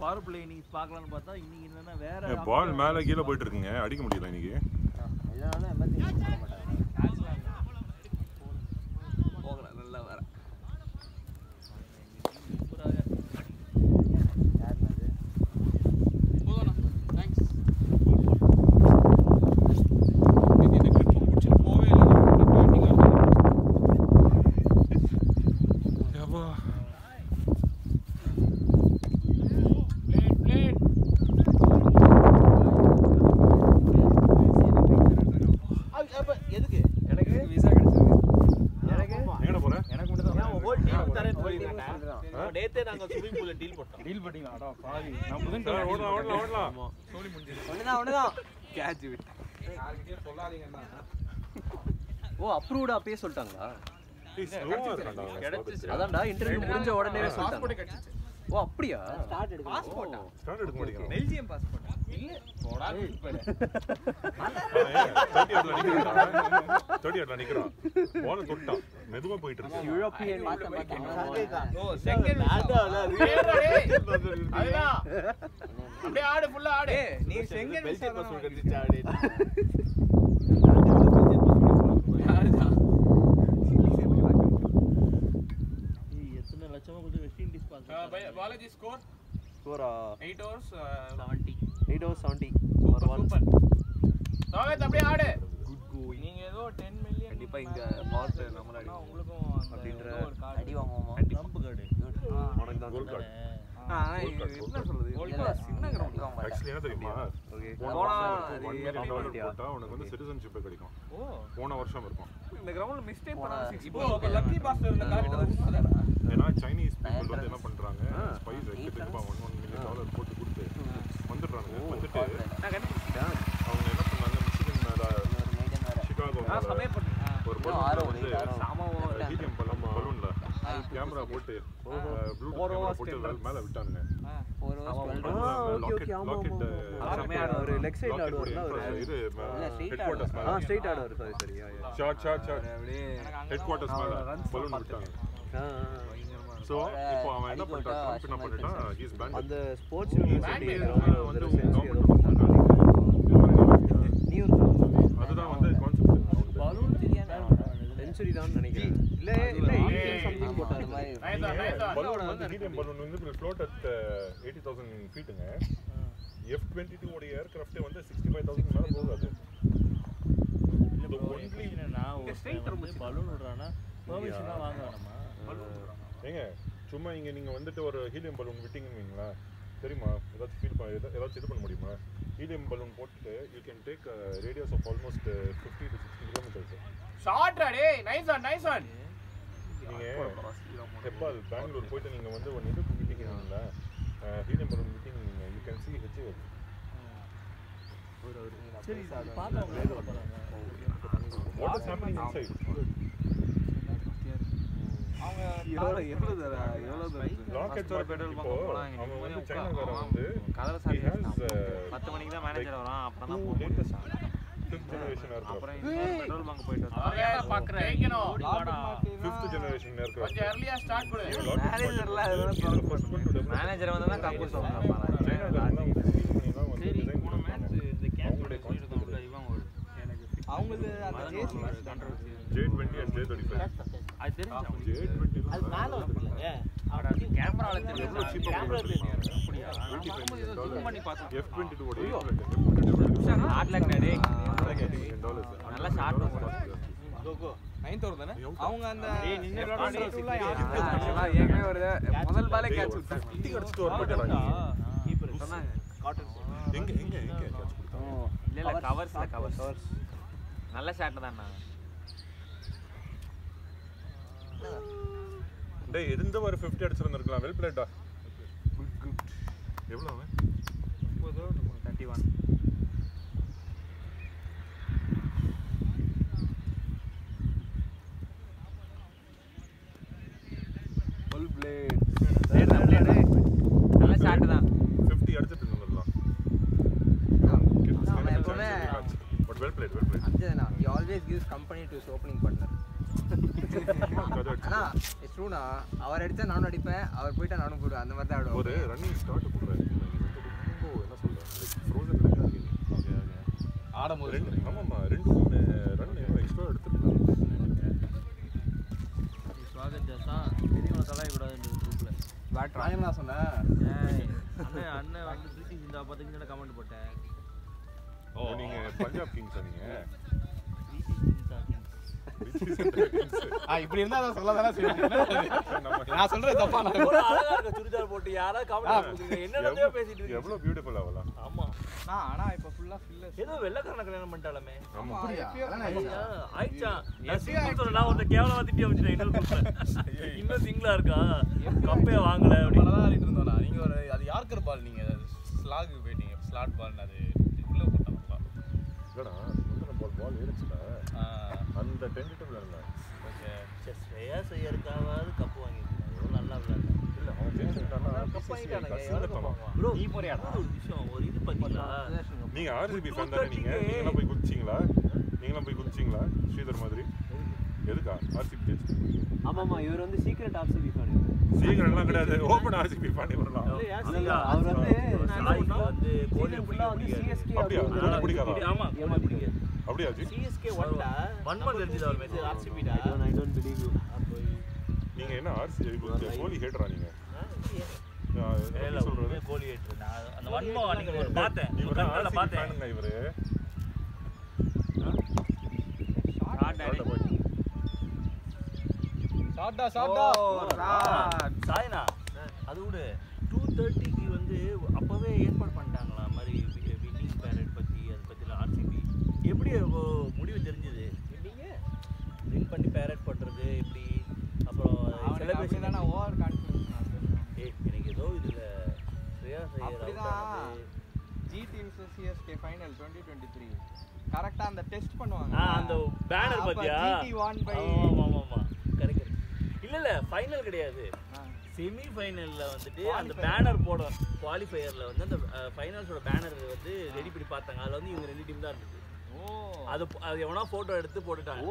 பவர் பிளே இன்னைக்கு பார்க்கலாம்னு பார்த்தா இன்னைக்கு என்னன்னா வேற பால் மேலே கீழே போயிட்டு இருக்குங்க, அடிக்க முடியல இன்னைக்கு. எல்லாரும் எமர்ஜென்சி பண்ண மாட்டாங்க. போகலாம் நல்லா வர. எதுக்கு? எனக்கு விசா கிடைச்சிருக்கு. எனக்கு எங்கடா போற? எனக்கு மட்டும் தான் நான் ஹோல் டீம் தரேன்னு சொல்லிருந்தேன்டா. நேத்தே நாங்க ஸ்விமிங் பூல்ல டீல் போட்டோம். டீல் பண்ணிங்களா? அடா பாவி. நான் புதன் ஓடலாம் ஓடலாம் ஓடலாம். சோலி முடிஞ்சது. ஒண்ணுதான். கேட்ச் விட். யார்கிட்டயும் சொல்லாதீங்கன்னா. ஓ அப்ரூவ்டா அப்பயே சொல்லிட்டாங்களா? டேய் ஸ்லோவா இருக்கான்டா அவன். கிடைச்சிச்சு. அதான்டா இன்டர்வியூ முடிஞ்ச உடனே பாஸ்போர்ட் சொல்லிட்டாங்க. கிடைச்சிச்சு. ஓ அப்படியா? ஸ்டார்ட் எடுக்கணும். பாஸ்போர்ட்டா? ஸ்டார்ட் எடுக்க மாட்டேங்கிறான். Belgium passport. இல்ல. போடா போயிடு. 30 ஆட்ல நிக்கிறான். 30 ஆட்ல நிக்கிறான். பால் தொட்டான். மெதுவா போயிட்டு இருக்கு. யூரோப்பியன் ஓ செகண்ட் அதான் அதுதான். அப்படியே ஆடு ஃபுல்லா ஆடு. நீ செங்கல் பெல்ஜியம் பாஸ்போர்ட் கட்டிச்சா ஆடி. எத்தனை லட்சமா கொடுத்து West Indies boss Balaji score ஸ்கோரா 8 hours 70 8 hours 70 சூப்பர். சாகத் அப்படியே ஆடு. நீங்க ஏதோ 10 மில்லியன் கண்டிப்பா இங்க பாஸ் நம்மள அடி உங்களுக்கும் அப்படின்ற அடி வாங்குவோமா? ட்ரம்ப் கார்டு உனக்கு தான் கோல் கார்டு. என்ன சொல்றது? சின்ன கிரவுண்ட் வாங்க. ஆக்சுவலி என்ன தெரியுமா? ஓகே போன போனா வருஷம் $1 million போட்டா உனக்கு வந்து சிட்டிசன்ஷிப் கிடைக்கும். போன வருஷம் இருக்கும். இந்த கிரவுண்ட்ல மிஸ்டேக் பண்ணா 6 இப்போ லக்கி பாஸ்டர் இருந்த கரெக்ட். ஏன்னா சைனீஸ் பீப்புள் வந்து என்ன பண்றாங்க, ஸ்பைஸ் எக்கச்சக்கமா $1 million போட்டு கொடுத்து வந்துடுறாங்க. வந்துட்டு நான் கண்டுபிடிச்சிட்டேன். அவங்க என்ன பண்ணாங்க, மிச்சிகன் மேல சிகாகோ மேல சமயம் பண்ணு. ஒரு பலூன் வந்து சாமாவோ ஹீலியம் பலூன்ல கேமரா போட்டு ப்ளூடூத் கேமரா போட்டு மேல விட்டானுங்க. ஓகே ஆமா ஆமா. ஒரு லெக் சைடு ஆடுவார்ல ஒரு இது ஹெட்குவார்ட்டர்ஸ் மேல ஸ்ட்ரைட் ஆடுவார். Sorry sorry. ஷார்ட் ஹெட்குவார்ட்டர்ஸ் மேல பலூன் விட்டாங்க. சோ இப்போ அவன் என்ன பண்ணிட்டான், ட்ரம்ப் என்ன பண்ணிட்டான், he is banned. அந்த ஸ்போர்ட்ஸ் யூனிவர்சிட்டி வந்து சென்சி ஏதோ நியூ அதுதான் வந்து கான்செப்ட். பலூன் தெரியாம சென்சுரி தான் நினைக்கிறேன். இல்ல இல்ல சம்திங் போட்டாரு. பலூன் வந்து ஹீலியம் பலூன் வந்து float at 80,000 feetங்க. F-22 ஓட ஏர்கிராஃப்ட் வந்து 65,000 மேல போகுது. இது ஒன்லி நான் பலூன் விடுறானா பெர்மிஷனா வாங்க வேணாமா? ஏங்க சும்மா இங்க நீங்க வந்துட்டு ஒரு ஹீலியம் பலூன் விட்டீங்கன்னு வைங்களா, தெரியுமா ஏதாச்சும் ஃபீல் பண்ண ஏதாச்சும் இது பண்ண முடியுமா? ஹீலியம் பலூன் போட்டு you can take radius of almost 50 to 60 kilometers. Short day nice one. நீங்க எப்போ பெங்களூர் போயிட்டு நீங்க வந்து ஒன்று இது விட்டீங்கன்னா ஹீலியம் பலூன் விட்டீங்க, நீங்க யூ கேன் see HAL. சரி பார்த்தா அவங்க போறாங்க. What is happening inside? அவங்க எவ்வளவு ராக்கெட் பெட்ரோல் பங்க் போலாம். அவன் வந்து சைனாக்காரன் வந்து கதவை he has 10 மணிக்கு தான் மேனேஜர் வரான். அப்புறம் தான் latest 5th generation aircraft. அப்புறம் பெட்ரோல் பங்க் போயிட்டு பாக்குறேன். 5th generation இருக்கிற கொஞ்சம் early-ஆ start கொடு. மேனேஜர்ல அதெல்லாம் சொல்ல மாட்டேன். மேனேஜர் வந்தா தான் கப்பு சொல்றாங்க. சரி போன மேட்ச் இந்த கேப்டன் சொல்லிருக்காங்க இவன் ஒரு எனக்கு அவங்களுக்கு அந்த J20 and J35 அது தெரிஞ்சு J20 அது மேல வந்துருங்க கேமரால எவ்வளவு cheap ஆ கேமரா தெரியும் அப்படியா ஜூம் பண்ணி பார்த்தோம் F22 ஓட ஆட்லக் டேய். $8 நல்ல ஷாட் கோ 9 தானே அவங்க அந்த ஆக்சுவலா ஏற்கனவே ஒரு முதல் பாலே கேட்ச் விட்டாங்க. 50 அடிச்சிட்டு ஒரு பட்டடா கீப்பர் சொன்னாங்க காட்டன் எங்க கேட்ச் கொடுத்தாங்க இல்ல இல்ல கவர்ஸ் நல்ல ஷாட் தான்ண்ணா. டேய் இருந்த ஒரு 50 அடிச்சிருந்திருக்கலாம். வெல் பிளேடா. குட் எவ்வளவு அவன் 31 ஃபுல் பிளேட். நல்ல ஷாட் தான். 50 அடிச்சிட்டு இருந்திருக்கலாம். அவன் எப்பவுமே but well played Anjana he always gives company to his opening partner. அண்ணா இட்ஸ் ட்ரூனா அவர் அடிச்சா நானும் அடிப்பேன், அவர் போயிட்டா நானும் போடுவேன். அந்த மாதிரி தான் ஆடுவோம். ஒரு ரன்னிங் ஸ்டார்ட் கொடுறாரு. ரொம்ப என்ன சொல்றேன் ஃப்ரோசன் லைக் ஓகே ஆடும்போது ஆமாமா 2-3 ரன் எக்ஸ்ட்ரா எடுத்துட்டாங்க. ஸ்வாகத் ஜாசா தெரியுமா கலாய கூடாது இந்த குரூப்ல. பேட் ராயன் நான் சொன்னேன். அண்ணன் வந்து பிரிட்டிஷ் இந்த பாத்தீங்கன்னா கமெண்ட் போட்டேன். நீங்க பஞ்சாப் கிங்ஸ் நீங்க இப்படி இருந்தா நான் சொல்ல தானே செய்வேன். நான் சொல்றது தப்பா நான் அழகா இருக்க சுடிதார் போட்டு யாரா கமெண்ட் போடுறீங்க என்னென்னதோ பேசிட்டு இருக்கீங்க. எவ்வளவு பியூட்டிஃபுல் அவளா. ஆமா நான் ஆனா இப்ப ஃபுல்லா ஃபில்லர் ஏதோ வெள்ளக்காரன கல்யாணம் பண்ணிட்டாலமே. ஆமா ஆயிச்சா நான் சிங்கிள் சொன்னா ஒரு கேவலமா திட்டி வச்சிட்டேன் இன்னொரு குரூப்ல. இன்னும் சிங்கிளா இருக்கா கப்பே வாங்கல அப்படி நல்லா ஆடிட்டு இருந்தோம்னா நீங்க ஒரு அது யார்க்கர் பால் நீங்க ஸ்லாக் போயிட்டீங்க. ஸ்லாட் பால் அது உள்ள போட்டாங்க. இல்லடா முந்தின பால் ஏறிச்சுடா. அந்த டென்டேட்டிவ்ல இல்ல. ஓகே ஸ்ரேயா ஐயருக்காவது கப் வாங்கிருக்காங்க. எவ்வளவு நல்லா விளையாடுறாங்க. இல்ல அவன் ஜெயிச்சிட்டானா கப் வாங்கிட்டானுங்க. கசிலத்தமா. ப்ரோ நீ போறியாடா ஒரு விஷயம் ஒரு இது பாத்தீங்களா நீங்க ஆர்சிபி ஃபேன் தானே நீங்கலாம் போய் குதிச்சீங்களா ஸ்ரீதர் மாதிரி எதுக்கா ஆர்சிபி ஜெயிச்சு ஆமாமா இவர் வந்து சீக்ரெட் ஆர்சிபி ஃபேன். சீக்கிரம்லாம் கிடையாது ஓபன் ஆர்சிபி ஃபேன் வரலாம் அவர் வந்து கோலி ஃபுல்லா வந்து சிஎஸ்கே அப்படியே உங்களுக்கு பிடிக்காதா ஆமா கோலி பிடிக்காது. அப்படியே ஜி சிஎஸ்கே ஒன்டா 1 மந்த் இருந்துது அவர் மெசேஜ் ஆர்சிபி டா ஐ டோன்ட் பிலீவ் யூ. நீங்க என்ன ஆர்சிபி கோலி ஹேட்டரா நீங்க இல்ல சொல்றது கோலி ஏற்று நான் அந்த 1 மந்த் அன்னைக்கு ஒரு பார்த்தேன் இவரு கண்ணால ஆர்சிபி பார்த்தேன் ஃபேனுங்க இவரு ஷாட்டா சாய்னா அது விடு 2:30க்கு வந்து அப்பவே ஏற்பாடு பண்ணிட்டாங்களா மாதிரி வின்னிங் பேரட் பத்தி அதை பத்தில ஆர்சிபி எப்படி முடிவு தெரிஞ்சது நீங்க வின் பண்ணி பேரட் பண்றது எப்படி அப்புறம் செலிப்ரேஷன் தான ஓவர் கான்ஃபிடன்ஸ் எனக்கு ஏதோ இதுல ஸ்ரேயா அப்படிதான் ஜி டீம்ஸ் சிஎஸ்கே ஃபைனல் 2023 கரெக்ட்டா அந்த டெஸ்ட் பண்ணுவாங்க. அந்த பேனர் பத்தியா ஜிடி won by ஆமா கரெக்ட் இல்ல ஃபைனல் கிடையாது செமி ஃபைனல்ல வந்துட்டு அந்த பேனர் போட குவாலிஃபையர்ல வந்து அந்த ஃபைனல்ஸோட பேனர் வந்து ரெடி பண்ணி பார்த்தாங்க. அதுல வந்து இவங்க 2 டீம் தான் இருந்துச்சு. அது எவனா போட்டோ எடுத்து போட்டுட்டாங்க.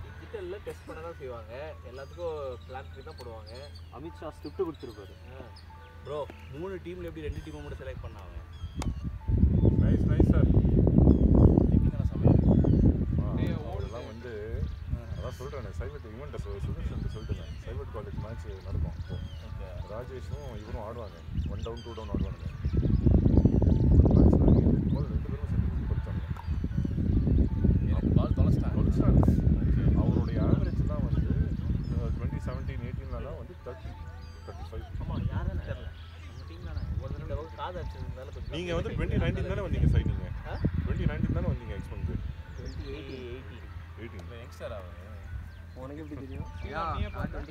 டிஜிட்டல்ல டெஸ்ட் பண்ண தான் செய்வாங்க. எல்லாத்துக்கும் பிளான் பண்ணி தான் போடுவாங்க. அமித் ஷா ஸ்கிரிப்ட் கொடுத்துருப்பாரு. ப்ரோ 3 டீம்ல எப்படி 2 டீம் மட்டும் செலக்ட் பண்ணாங்க. நைஸ் சார் அதெல்லாம் வந்து அதான் சொல்கிறேன் சைவட் இவன்ட்ட சுதர்ஷன் சொல்லிட்டுங்க சைவட் காலேஜ் மேட்ச் நடக்கும் இப்போ ராஜேஷும் இவரும் ஆடுவாங்க 1 down 2 down ஆடுவாங்க ரெண்டு பேரும் சேர்ந்து படித்தாங்க அவருடைய ஆவரேஜ்லாம் வந்து 2017, 18 வந்து 30-35. ஆமா யாருன்னு தெரியல நம்ம டீம் தானே ஒரு தடவை காது அடிச்சதுனால கொஞ்சம் நீங்கள் வந்து 2019 தானே வந்தீங்க சைனிங்க 2019 தானே வந்தீங்க எக்ஸ்பென்ஸ் 18 யங்ஸ்டர் அவன். உனக்கு எப்படி தெரியும்?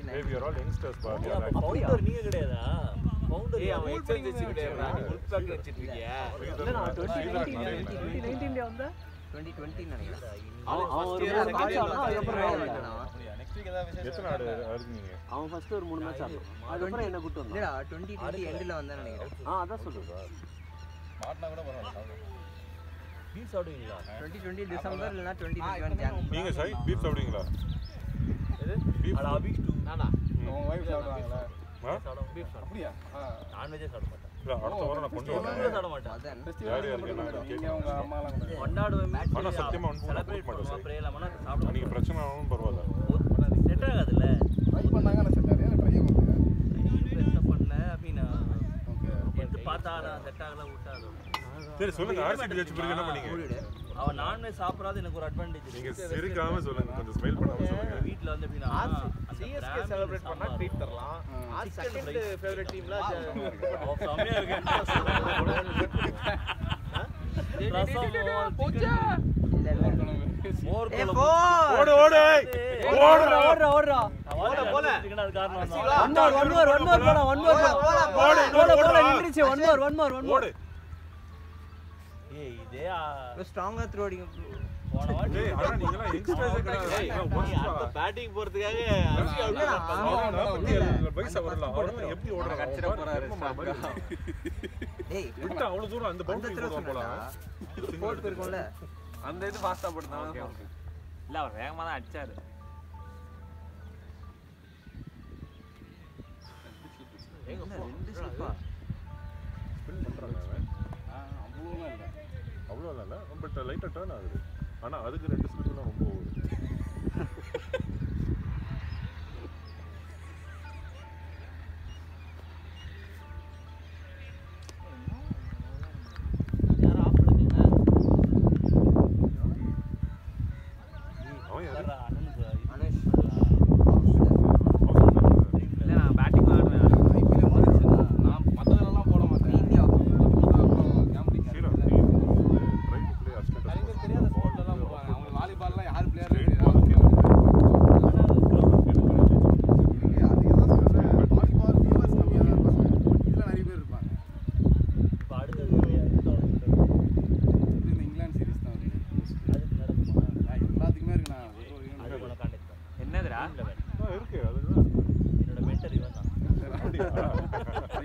Maybe you're all youngsters, but you're அப்ப ஃபவுண்டர் நீங்க கிடையாதா ஃபவுண்டர் அவன் எக்ஸர்சைஸ் கிடையாதுடா. நீ ஃபுல் பேக் வச்சிட்டு இருக்கியா? இல்ல நான் 2019 வந்தா 2020 நினைக்கிறேன். அவன் ஒரு 3 மேட்ச் ஆடுனா அதுக்கப்புறம் அப்படியே நெக்ஸ்ட் வீக் ஏதாவது விசேஷம் எத்தனை ஆடுறீங்க அவன் ஃபர்ஸ்ட் ஒரு 3 மேட்ச் ஆடுனான். அதுக்கப்புறம் என்ன கூட்டி வந்தான். இல்லடா 2020 எண்ட்ல வந்தா நினைக்கிறேன். அதான் சொல்றேன். மாட்னா கூட பரவாயில்லை. பீஃப் சாப்பிடுவீங்களா 2020 டிசம்பர் இல்லனா 2021 ஜான். நீங்க சாய் பீஃப் சாப்பிடுவீங்களா அட அபிஷ் டூ நானா உன் வைஃப் சாப்பிடுவாங்களா? அப்படியா நான்வெஜ்ஜே சாப்பிட மாட்டேன் இல்ல அடுத்த வாரம் நான் கொண்டு வரேன். நான்வெஜ் சாப்பிட மாட்டேன் ஃபெஸ்டிவல் நீங்க உங்க அம்மாலாம் கூட கொண்டாடுவேன் ஆனா சத்தியமா அனுப்ப செலிப்ரேட் மாட்டேன் பண்ணுவோம் சார். பிரே இல்லாம சாப்பிட நீங்க பிரச்சனை ஆனாலும் பரவாயில்ல. செட் ஆகாதுல்ல ட்ரை பண்ணாங்க நான் செட் ஆகல ட்ரை பண்ணேன். பெருசா பண்ணல அப்படினா ஓகே எடுத்து பார்த்தா செட் ஆகல விட்டாது சரி சொல்லுங்க ஆர்சிபி ஜெயிச்ச பிறகு என்ன பண்ணீங்க? அவன் நான்வெஜ் சாப்பிடாத எனக்கு ஒரு அட்வான்டேஜ் நீங்க இருக்கு சிரிக்காம சொல்லுங்க, கொஞ்சம் ஸ்மைல் பண்ணாம சொல்லுங்க. வீட்ல வந்து எப்படின்னா சிஎஸ்கே செலிப்ரேட் பண்ணா ட்ரீட் தரலாம் செகண்ட் ஃபேவரட் டீம்ல செமையா இருக்கு போச்சா மோர் ஓடு ஓடு ஓடுறா போல அது காரணம் ஓடு. ஏய் இதே ஸ்ட்ராங்கா த்ரோடிங் போன வாட்டி ஏய் ஆனா நீங்க எல்லாம் யங்ஸ்டர்ஸ் கிடையாது. பேட்டிங் போறதுக்காக வயசு வரல. அவரெல்லாம் எப்படி ஓடுறாங்க? கச்சற போறாரு. டேய் விட்டா அவ்வளவு தூரம் அந்த பவுண்டரி போடுவான் போல. போட் இருக்கும்ல அந்த இது ஃபாஸ்டா போடுதான். இல்ல அவர் வேகமா தான் அடிச்சாரு. ரெண்டு ஸ்லிப்பா ஸ்பின் பண்றாங்க அவன். அவ்வளவு இல்ல பட் லைட்டா டர்ன் ஆகுது. ஆனா அதுக்கு ரெண்டு ஸ்லிப்லாம் ரொம்ப ஓடுது. அவன் யாரு? இல்ல நான் பேட்டிங் ஆடுவேன். ஐபிஎல் மாறிச்சுனா நான் மத்ததெல்லாம் போட மாட்டேன். இந்தியா சீரா நீ ட்ரை டு ப்ளே அஸ் நிறைய பேர் தெரியாத ஸ்போர்ட்ல எல்லாம் போவாங்க. அவங்க வாலிபால்லாம் யார் பிளேயர் என்னதுடா? இருக்கு அதுதான். என்னோட மென்டர் இவன் தான்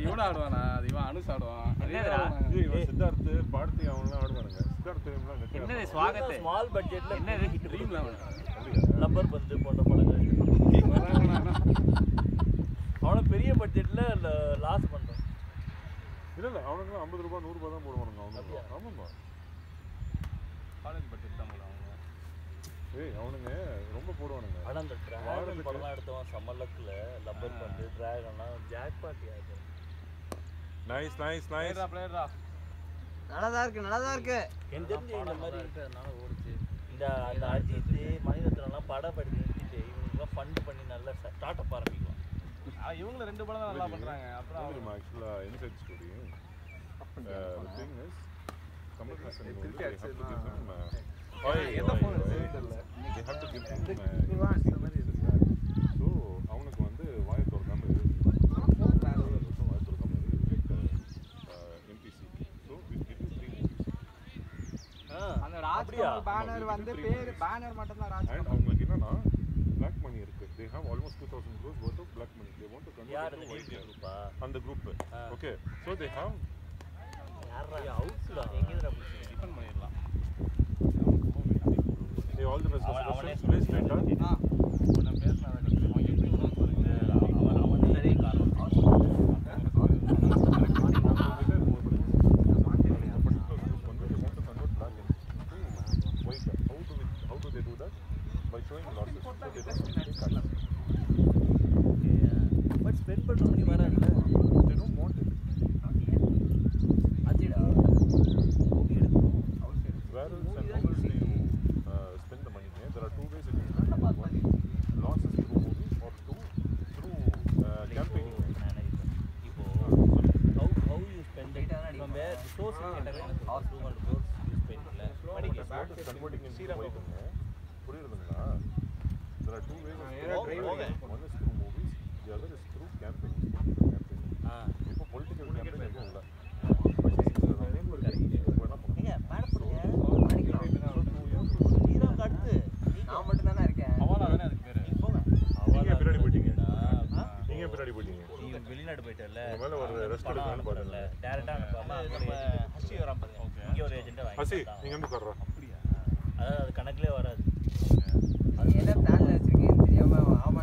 இவன் ஆடுவானா? அது இவன் அனுஷ் ஆடுவான். என்னதுடா? இவன் சித்தார்த் பார்த்தி அவங்கலாம் ஆடுவாங்க. சித்தார்த் இவங்கலாம் நெட் என்னது ஸ்வாகத் ஸ்மால் பட்ஜெட்ல என்னது? Dream level. லப்பர் பந்து போன்ற படங்கள் அவன பெரிய பட்ஜெட்ல லாஸ் பண்றான் இல்ல இல்ல அவனுங்க 50 ரூபாய் 100 ரூபாய் தான் போடுவானுங்க அவனுங்க. ஆமாமா. காலேஜ் பட்ஜெட் தான் போடுவாங்க. ஏய் அவனுங்க ரொம்ப போடுவானுங்க. ஆனா அந்த டிராகன் படம்லாம் எடுத்தவன் சம்மலக்ல லப்பர் பந்து டிராகன்னா ஜாக் பாட்டி ஆகுது நைஸ் நைஸ் நைஸ். பிளேயர்டா. நல்லதா இருக்கு எனக்கு தெரிஞ்சு இந்த மாதிரி இருக்கிறதுனால ஓடுச்சு இந்த அந்த அஜித் மணிரத்னம்லாம் படம் படி நிறுத்திட்டு இவங்களுக்குலாம் ஃபண்ட் பண்ணி நல்லா ஸ்டார்ட் அப் ஆரம்பிக்கலாம் இவங்க ரெண்டு படம் தான் நல்லா பண்றாங்க. அப்புறம் தெரியுமா ஆக்சுவலா inside story. The thing is Kamal Hassan they have to give him they have to give him so அவனுக்கு வந்து வாயை திறக்காம MPC so we give you 3 movies அந்த ராஜ்குமார் பேனர் வந்து பேர் பேனர் மட்டும் தான் and ராஜ்குமார். அவங்களுக்கு என்னன்னா black money இருக்கு. they have almost 2000 crores worth of black money. they want to convert யார் it to white money. குரூப்பா அந்த group okay so they have யாரா அவுட்ஸ்டா எங்கேடா டிஃபன் பண்ணிடலாம். they all the rest of அவனே the place data நான் பேசினதை அவன் எப்படி உனக்கு பாருங்க. அவன் நிறைய காரணம் How do they do that? By showing losses. So they don't take cuts. But spend பண்ண மணி வராதுல்ல They don't want it. அஜிடா Where else and how else do you spend the money? There are two ways you can spend it. One, losses through movies or two, through campaigning. இப்போ how you spend it from where source கேட்டாங்க how to source you spend இல்ல What is converting into white? புரியுதுங்களா? There are two ways of spending it. One is through movies, the other is through campaigning. இப்போ political campaign எதுவும் இல்ல. ஏங்க madam போடுங்க ஹீரோக்கு அடுத்து நான் மட்டும் தானே இருக்கேன் அவனா தானே அதுக்கு பேரு. நீங்க பின்னாடி போயிட்டீங்க. நீங்க பின்னாடி போயிட்டீங்க. நீ வெளிநாடு போயிட்டல உங்க மேல ஒரு ரெஸ்ட் எடுக்கலாம்னு பாருங்க. டைரக்டா நம்ம ஹஸ்டி வராம பாருங்க இங்க ஒரு ஏஜென்ட் ஹசி வாங்கி நீங்க வந்து உட்கார்றா. அதாவது அது கணக்குலயே வராது அது என்ன பிளான்ல வச்சிருக்கேன்னு தெரியாம ஆமா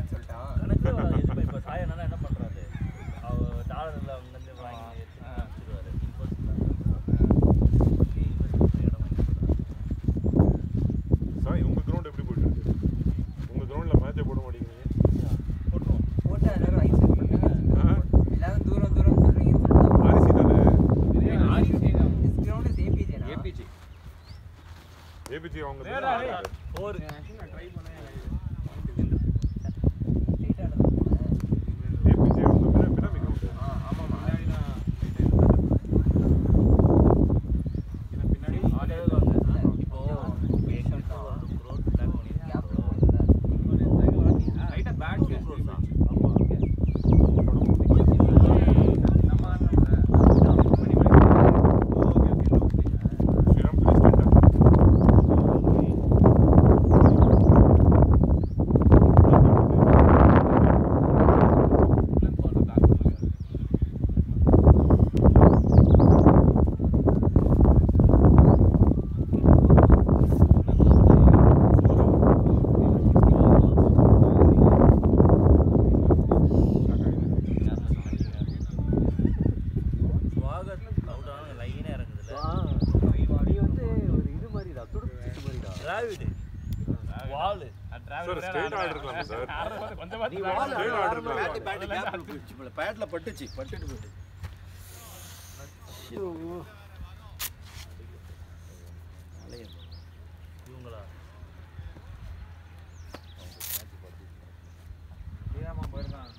சார் ஸ்ட்ரைட் ஆர்டர் சார் கொஞ்சமா நீ வாழ Straight order ஆரம்பம் plan. பேட் கேப்ல போயிடுச்சு போல பேட்ல பட்டுட்டு போயிட்டு ஐயோ இவங்களா ஏமா போயிருக்கான்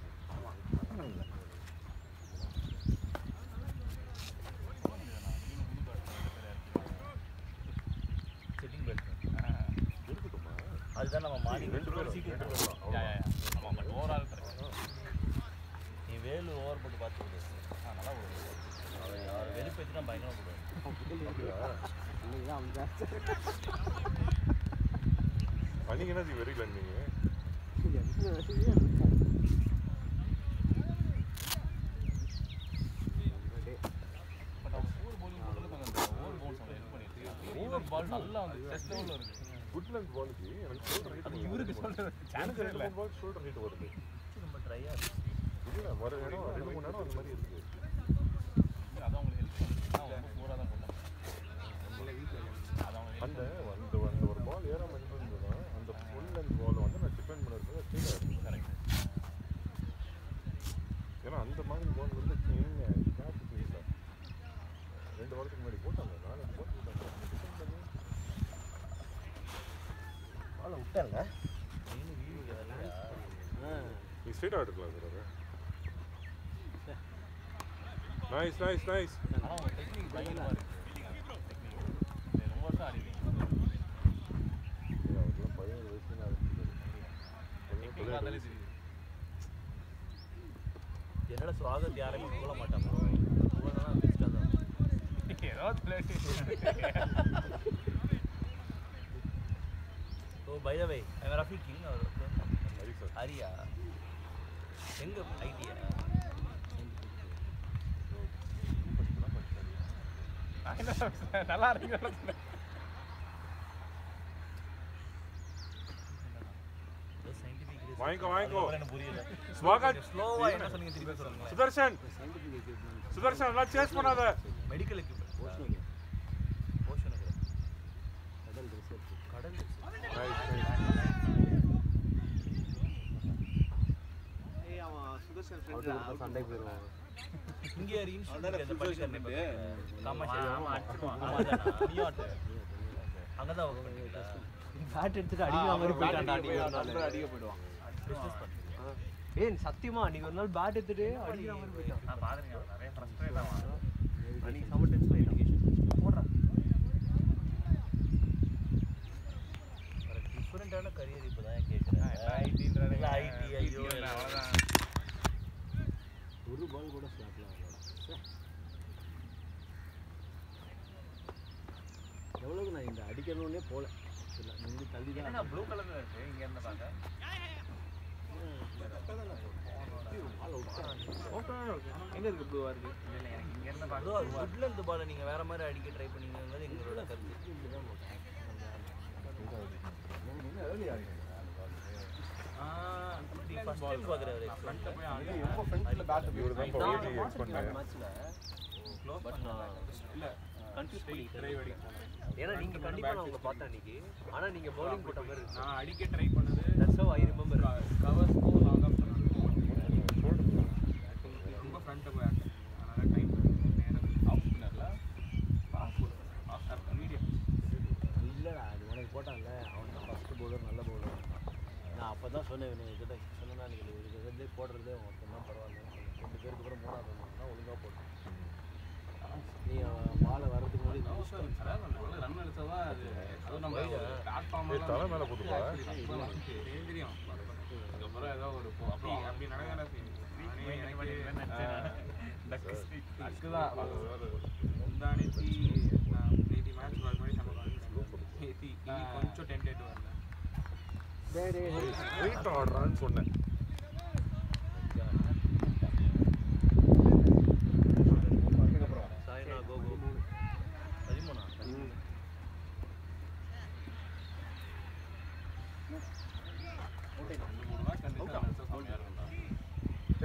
செட்டிங் பெல்ட் அதுதான் நம்ம மாடி சீக்கிரம் ஆமா பட் ஓவரால் கரெக்ட் நீ வேலு ஓவர் போட்டு பார்த்துக்கிட்டு நல்லா போடுவோம் அவர் வெளிப்பேற்றினா பயங்கரமாக போடுவார் அன்னைக்கு என்ன வெறியில நீங்க ஓவர் பால் நல்லா வந்து டெஸ்ட் லெவல்ல இருக்கு குட் லென்த் பாலுக்கு எனக்கு ஷோல்டர் ஹிட் அது இவருக்கு சொல்றது சான்ஸ் இல்ல பால் ஷோல்டர் ஹிட் வருது ரொம்ப ட்ரையாக இருக்கு இல்ல வர இடம் 2-3 இடம் அந்த மாதிரி இருக்கு அதான் உங்களுக்கு ஹெல்ப் நான் ரொம்ப போரா தான் போட்டேன் அதான் அந்த அந்த ஒரு பால் ஏறாம இருந்ததுன்னா அந்த ஃபுல் லென்த் பால் வந்து நான் டிஃபெண்ட் பண்ணுறது கீழே இருக்கு கரெக்ட் ஏன்னா அந்த மாதிரி பால் வந்து நீங்க கேட்ச் ப்ளீஸ் 2 வாரத்துக்கு முன்னாடி போட்டாங்க 4 போட்டு பால விட்டாங்க நீ ஸ்ட்ரைட் ஆடுறலாம் சார் நைஸ் நைஸ் நைஸ் ஆனா உங்க டெக்னிக் பயங்கரமா இருக்கு ரொம்ப வருஷம் ஆடிட்டீங்க அவர்லாம் 17 வயசுல டெக்னிக் பார்த்தாலே தெரியுது என்னோட சுவாகத் யாரையுமே போட மாட்டான் போனதான் பெஸ்ட்டாக தான் ஏதோ played so by the way I Rafi king அவர் சரி சார் ஹரியா எங்க ஐடியா நல்லா இருக்கு வாங்கிக்கோ வாங்கிக்கோ எனக்கு புரியல ஸ்வாகத் ஸ்லோவா என்ன சொன்னீங்க திருப்பி சொல்லுங்க சுதர்ஷன் சுதர்ஷன் நல்லா சேஸ் பண்ணாத மெடிக்கல் எக்யூப்மெண்ட் ஓஷன் கடல் நைஸ் ஏய் அவன் சுதர்ஷன் ஃப்ரெண்ட் சண்டை போயிடுவாங்க இங்க யார் இன்ஸ்டிடியூட் அந்த படிக்காரனே காமாஷி ஆமா அடிச்சுடுவான் அங்கதான் ஒர்க் பண்ணீங்களா பேட் எடுத்துட்டு அடிக்கிற மாதிரி போயிட்டான்டா நீ ஒரு நாள் அடிக்க போயிடுவான் பிசினஸ் பண்ணுறீங்க ஏய் சத்தியமா நீ ஒரு நாள் பேட் எடுத்துட்டு அடிக்கிற மாதிரி போயிட்டான் நான் பாக்குறேன் நிறைய ஃப்ரஸ்ட்ரேட் ஆவான் அன்னைக்கு சம டென்ஷன் எஜுகேஷன் போடுறா ஒரு டிஃபரெண்டான கரியர் இப்போதான் கேட்குறேன் ஐடின்றாரு இல்ல IT ஐயோ அவ்வளவுதான் ஒரு பால் கூட ஸ்லாப்ல எவ்வளவுக்கு நான் இந்த அடிக்கணும்னே போல இல்ல நீங்க தள்ளி தான் என்ன ப்ளூ கலர்ல இருக்கு இங்க இருந்து பாக்க எங்க இருக்கு ப்ளூவா இருக்கு இல்ல எனக்கு இங்க இருந்து அதோ அது வுட்ல இருந்து பால நீங்க வேற மாதிரி அடிக்க ட்ரை பண்ணீங்கன்றது எங்களோட கருத்து ஃபர்ஸ்ட் டைம் பாக்குறாரு ஃப்ரண்ட்ல போய் ஆடு ரொம்ப ஃப்ரண்ட்ல பேட் இவரு தான் பவுலிங் யூஸ் பண்ணாரு மேட்ச்ல க்ளோஸ் பண்ணாங்க இல்ல கன்ஃபியூஸ் பண்ணிட்டேன் ட்ரை அடி ஏன்னா நீங்க கண்டிப்பா நான் உங்களை பார்த்தேன் அன்னைக்கு ஆனா நீங்க பவுலிங் போட்ட மாதிரி இருக்கு நான் அடிக்க ட்ரை பண்ணது that's how I remember covers go long up ரொம்ப ஃப்ரண்ட்ல போய் ஆடு அதனால டைம் நேரா ஆஃப் பண்ணல ஆஃப் மீடியம் இல்லடா அது உனக்கு போட்டான்ல அவன் தான் ஃபர்ஸ்ட் பவுலர் நல்ல பவுலர் நான் அப்பதான் சொன்னேன் இவனுக்கு சொன்னா எனக்கு இது போடுறது ஒருத்தன் தான் பரவாயில்ல 2 பேருக்கு அப்புறம் 3வது தான் ஒழுங்கா போட்டேன் நீ பாலை வரதுக்கு முன்னாடி ரன் அடிச்சதா அது அது நம்ம பிளாட்ஃபார்ம்ல ஏய் தலை மேல போட்டுப்பா தெரியும் அதுக்கப்புறம் ஏதோ ஒரு அப்படி நடக்கிற அதுக்குதான் முந்தானேத்தி நான் நேத்தி மேட்ச் பார்க்க மாதிரி நம்ம நேத்தி கொஞ்சம் டெம்ப்ளேட் வரல ஸ்ட்ரைட் ஆடுறான்னு சொன்னேன் சாய்னா கோ கோ 13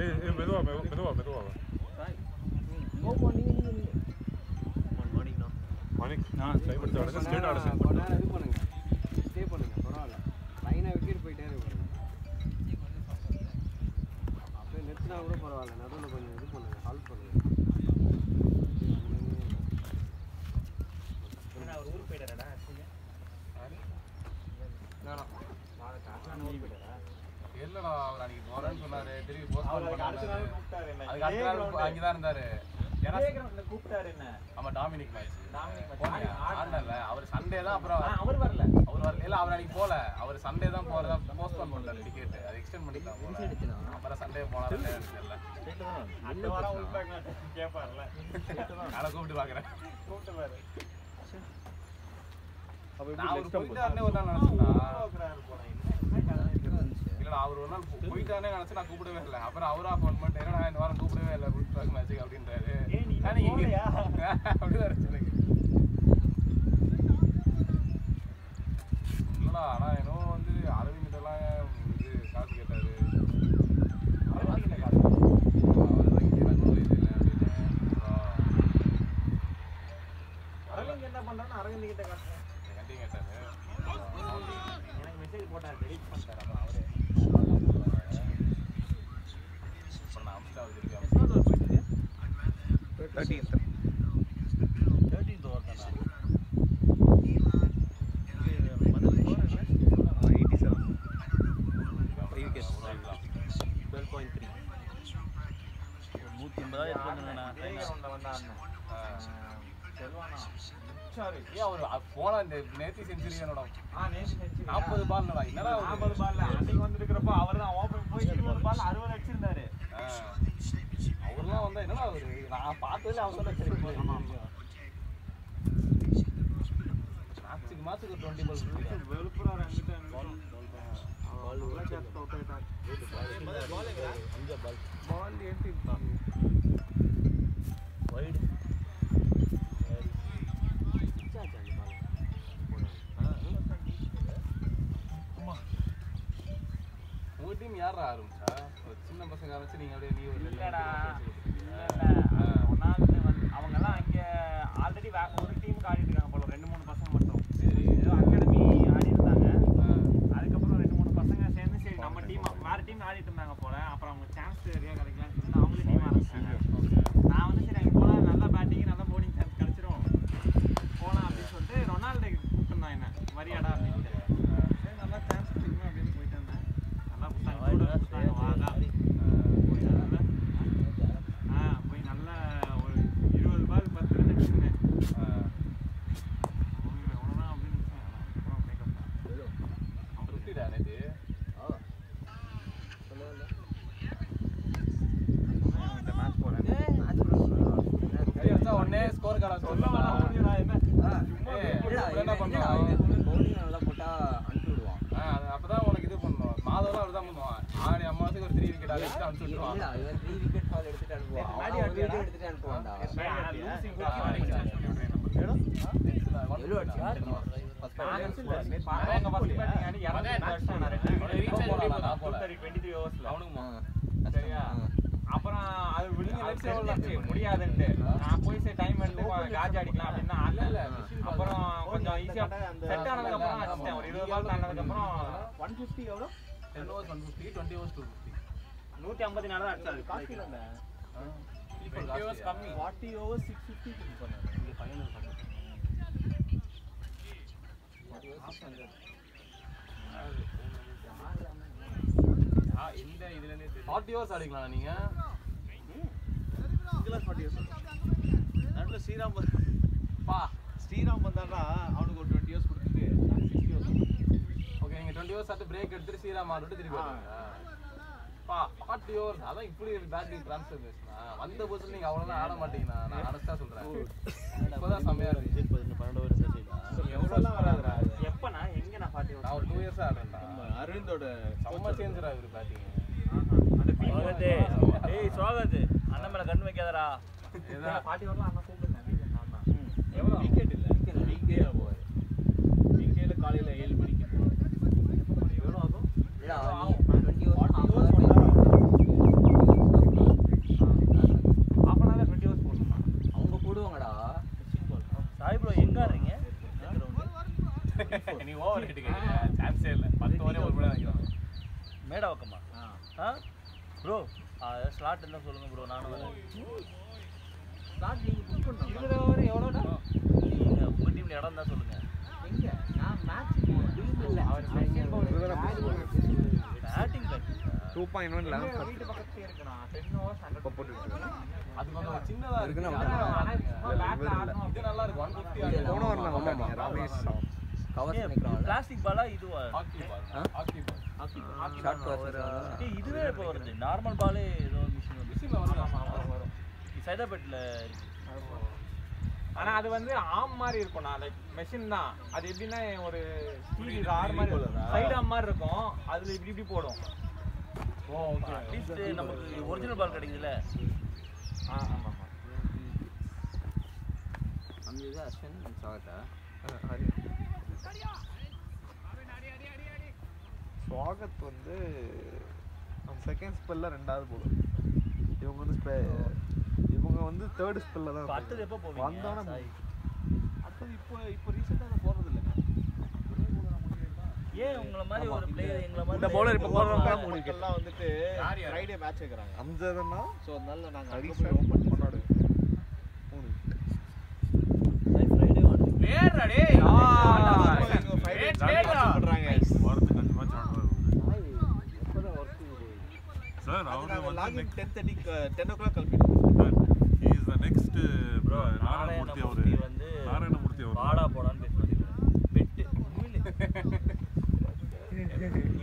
ஏய் மெதுவா மெதுவா மெதுவா மார்னிங்னா மாணிக் டைம் எடுத்து ஆடுங்க ஸ்ட்ரைட் ஆடுங்க கொஞ்ச நேரம் இது பண்ணுங்க ஸ்டே பண்ணுங்க பரவாயில்ல லைனா விக்கெட் போயிட்டே இருந்தா கூட பரவாயில்ல நடுவில் கொஞ்சம் இது பண்ணுங்க ஹால்ட் பண்ணுங்க அவர் ஊருக்கு போயிட்டாரடா இல்லடா அவர் அன்னைக்கு போறேன்னு சொன்னாரு திருப்பி போஸ்ட்போன் பண்ணாரு அதுக்கு அடுத்த நாள் அங்கதான் இருந்தாரு கூப்பிட்டாரு என்ன ஆமா டாமினிக் மேட்ச் ஆடல அவர் சண்டே தான் அப்புறம் அவர் வரல இல்ல அவர் அன்னைக்கு போல அவர் சண்டே தான் போறதா போஸ்ட்போன் பண்ணாரு டிக்கெட் அது எக்ஸ்டெண்ட் பண்ணிக்கலாம் போல அப்புறம் சண்டே போனாரு தெரியல அந்த வாரம் உள்பாங்க கேட்பார்ல அத கூப்பிட்டு பாக்குறேன் கூப்பிட்டு பாரு அப்ப நான் எப்படி அவர் நெக்ஸ்ட் டைம் போயிட்டாருனே ஒரு நாள் நினைச்சேன் போறேன் இல்லடா அவர் ஒரு நாள் போயிட்டாருனே நினைச்சு நான் கூப்பிடவே இல்லை அப்புறம் அவரா ஃபோன் பண்ணிட்டு என்னடா இந்த வாரம் கூப்பிடவே இல்லை கூப்பிட்டு மேட்சுக்கு அப்படின்றாரு அப்படிதான் இருந்துச்சு இல்லடா ஆனா என்னோ வந்து அரவிந்த் கிட்ட எல்லாம் இது காசு கேட்டாரு அரவிந்த் என்ன பண்றான்னு அரவிந்த் கிட்ட காட்டுறேன் கேட்டாரு எனக்கு மெசேஜ் போட்டாரு டெலிட் பண்ணிட்டாரு அப்புறம் அவரே அப்புறம் நான் அமிச்சா வச்சிருக்கேன் 13th ஓவர் தானா 12.3 180 எடுத்துங்கண்ணா செல்வானா அவர் போன இந்த நேத்தி செஞ்சுரி என்னோட நேத்து செஞ்சுரி 40 பால்டா என்னடா 40 பால்ல அன்னைக்கு வந்திருக்கிறப்ப அவர்தான் ஓபன் போய் 20 பால் 60 அடிச்சிருந்தாரு அவர்லாம் வந்தா என்னடா அவரு நான் பார்த்ததுல அவர் தான் சரி மாத்துக்கு 20 பால் வெளுப்புறாரு அங்கிட்ட பால் உள்ள ஜஸ்ட் அவுட் ஆயிட்டாங்க బాల్ ఏంటి வைடு உங்க டீம் யாரா ஆரம்பிச்சா ஒரு சின்ன பசங்க ஆரம்பிச்சு நீங்க அப்படியே நீ ஒரு இல்லடா அவங்கெல்லாம் அங்க ஆல்ரெடி ஒரு டீமுக்கு ஆடிட்டு இருக்காங்க போல 2-3 பசங்க மட்டும் ஏதோ அகாடமி ஆடி இருந்தாங்க அதுக்கப்புறம் 2-3 பசங்க சேர்ந்து சரி நம்ம டீம் வேற டீம் ஆடிட்டு இருந்தாங்க போல அப்புறம் அவங்க சான்ஸ் சரியா கிடைக்கலாம்னு சொல்லிட்டு அவங்களே டீம் ஆரம்பிச்சாங்க நான் வந்து சரி அங்கே போனா நல்லா பேட்டிங் நல்லா போலிங் சான்ஸ் கிடைச்சிரும் போலாம் அப்படின்னு சொல்லிட்டு ரொனால்டோ கூப்பிட்டுருந்தான் என்ன மரியாடா அப்படின்ட்டு சரி நல்லா சான்ஸ் கிடைக்குமே அப்படின்னு போயிட்டு இருந்தேன் நல்லா கொடுத்தாங்க வாங்க போய் நல்லா ஒரு 20 பால் 10 ரன் அடிச்சிருந்தேன் அவ்வளோதான் அப்படின்னு அப்புறம் மேக்கப் அவன் சுத்திடா நேத்து இந்த மேட்ச் போறேன் உடனே ஸ்கோர் கார்டை சொல்ல வேணாம் முடியும் நான் என்ன என்ன பண்ணுவான் பவுலிங் நல்லா போட்டா அனுப்பி விடுவான் அப்பதான் உனக்கு இது பண்ணுவோம் மாதவெல்லாம் அப்படிதான் பண்ணுவான் ஆடி அம்மாவதுக்கு ஒரு 3 விக்கெட் அடிச்சுட்டு அனுப்பிச்சு விட்டுருவான் இல்ல இவன் 3 விக்கெட் ஃபால் எடுத்துட்டு அனுப்புவான் மாடி அவன் அடிச்சியா? விக்கெட் எடுத்துட்டு அனுப்புவான்டா எவ்வளவு அடிச்சா ஃபர்ஸ்ட் அவங்க ஃபர்ஸ்ட் பேட்டிங் ஆடி 200 அடிச்சாங்க 23 ஓவர்ஸ்ல சரியா அப்புறம் அது விழுங்க லெஃப்ட் முடியாதுன்னு நான் போய் சரி டைம் எடுத்து காஜ் அடிக்கலாம் அப்படின்னா இல்ல அப்புறம் கொஞ்சம் ஈஸியா செட் ஆனதுக்கு அப்புறம் அடிச்சேன் ஒரு 20 பால் தாண்டதுக்கு அப்புறம் 150 எவ்வளவு 10 overs 150 20 overs 250 154 தான் அடிச்சாரு காசு இல்ல 20 overs கம்மி 40 ஓவர்ஸ் 650 பண்ணாரு இந்த ஃபைனல் பண்ணாரு இந்த இதுல இருந்து 40 overs அடிக்கலாம் நீங்க இதெல்லாம் 40 இயர்ஸ் நடுவில் ஸ்ரீராம் பா ஸ்ரீராம் வந்தானா அவனுக்கு ஒரு 20 இயர்ஸ் கொடுத்துட்டு 60 இயர்ஸ் ஓகே நீங்க 20 overs ஆட்டு பிரேக் எடுத்துட்டு ஸ்ரீராம் ஆடிட்டு திருப்பி வருவீங்க பா 40 overs அதான் இப்படி பேட்டிங் ட்ரான்ஸ்ஃபர்மேஷனா வந்த போது நீங்க அவ்வளவுதான் ஆட மாட்டீங்கண்ணா நான் ஆனஸ்டா சொல்றேன் இப்போதான் செமையா இருக்கு 12 ஓவர் எவ்வளவுலாம் வராதுடா எப்பனா எங்க நான் 40 நான் ஒரு 2 years ஆடுறேன்டா அரவிந்தோட செம்ம சேஞ்சரா இருக்கு பேட்டிங் அந்த சுவாகத்து டேய் சுவாகத்து அண்ணன் மேல கண்ணு வைக்காதடா 40 ஓவர்லாம் அண்ணா கூப்பிடுங்க வீட்ல நான் தான் எவ்வளவு விக்கெட் இல்ல வீக்டேல போவாரு வீக்டேல காலையில 7 மணிக்கு எவ்வளவு ஆகும் இல்ல 20 over half an hour 20 overs போடுமா அவங்க போடுவாங்கடா சாய் ப்ரோ எங்க ஆடுறீங்க நீ ஓவர் ஹிட் கேக்குறீங்க சான்ஸே இல்ல 10 ஓவரே ஒரு மணி வைக்கிறாங்க மேடா பக்கமா ப்ரோ ஸ்லாட் இருந்தா சொல்லுங்க ப்ரோ, நானும் வரேன். ஸ்லாட் நீங்க புக் பண்ணணும். 20 ஓவர் எவ்வளோடா? நீங்க உங்க டீம்ல இடம் இருந்தா சொல்லுங்க. எங்க? நான் மேட்ச் டீம் இல்ல. அவர் செகண்ட் பவுலர் பேட்டிங் பேட் 2.1 11 வீட்டு பக்கத்துல இருக்குனா 10 ஓவர்ஸ் 100 போட்டுட்டு. அது கொஞ்சம் சின்னதா இருக்கு. இது நல்லா இருக்கு 150 போன வாரம் நான் வந்தேன் ரமேஷ் கவர் பண்ணிக்கிறான். பிளாஸ்டிக் பாலா இதுவா? Hockey ball. Short cover. இதுவே இப்ப வருது. நார்மல் பாலே ஏதோ மிஷின்ல வரும். சைதாபேட்ல இருக்கு. ஆனா அது வந்து ஆம் மாதிரி இருக்கும். நான் லைக் மெஷின் தான். அது எப்படின்னா ஒரு ஸ்டீல் ஆர் மாதிரி சைடு ஆம் மாதிரி இருக்கும். அதுல இப்படி இப்படி போடும். ஓகே. அட்லீஸ்ட் நமக்கு ஒரிஜினல் பால் கிடைக்குதுல. ஆமா ஆமா. அந்த இது அஸ்வின் சாகட்டா ஸ்வாகத் வந்து செகண்ட் ஸ்பெல்ல ரெண்டாவது போடுவாங்க. இவங்க வந்து தேர்ட் ஸ்பெல்ல தான். அடுத்து எப்போ போவீங்க? வந்தானே அடுத்து இப்போ ரீசெண்டா நான் போறது இல்ல. ஏன் உங்கள மாதிரி ஒரு பிளேயர் எங்கள மாதிரி இந்த பவுலர் இப்போ போறவங்க எல்லாம் வந்துட்டு ஃப்ரைடே மேட்ச் வைக்கறாங்க. அம்ஜதனா சோ அதனால நாங்க அடிஷன் ஓபன் பண்ணாடு. ஃப்ரைடே வந்து பிளேயர் டே. ஃப்ரைடே பண்றாங்க. வாரத்துக்கு 5 மேட்ச் ஆடுறாரு. எப்போதான் ஒர்க் சார் அவரு வந்து லாகின் 10 o'clock கிளம்பிடுவோம். he is the next bro Narayanamurthy வந்து நாராயணமூர்த்தி அவரு பாடா போடான்னு பேசுறாரு. பெட்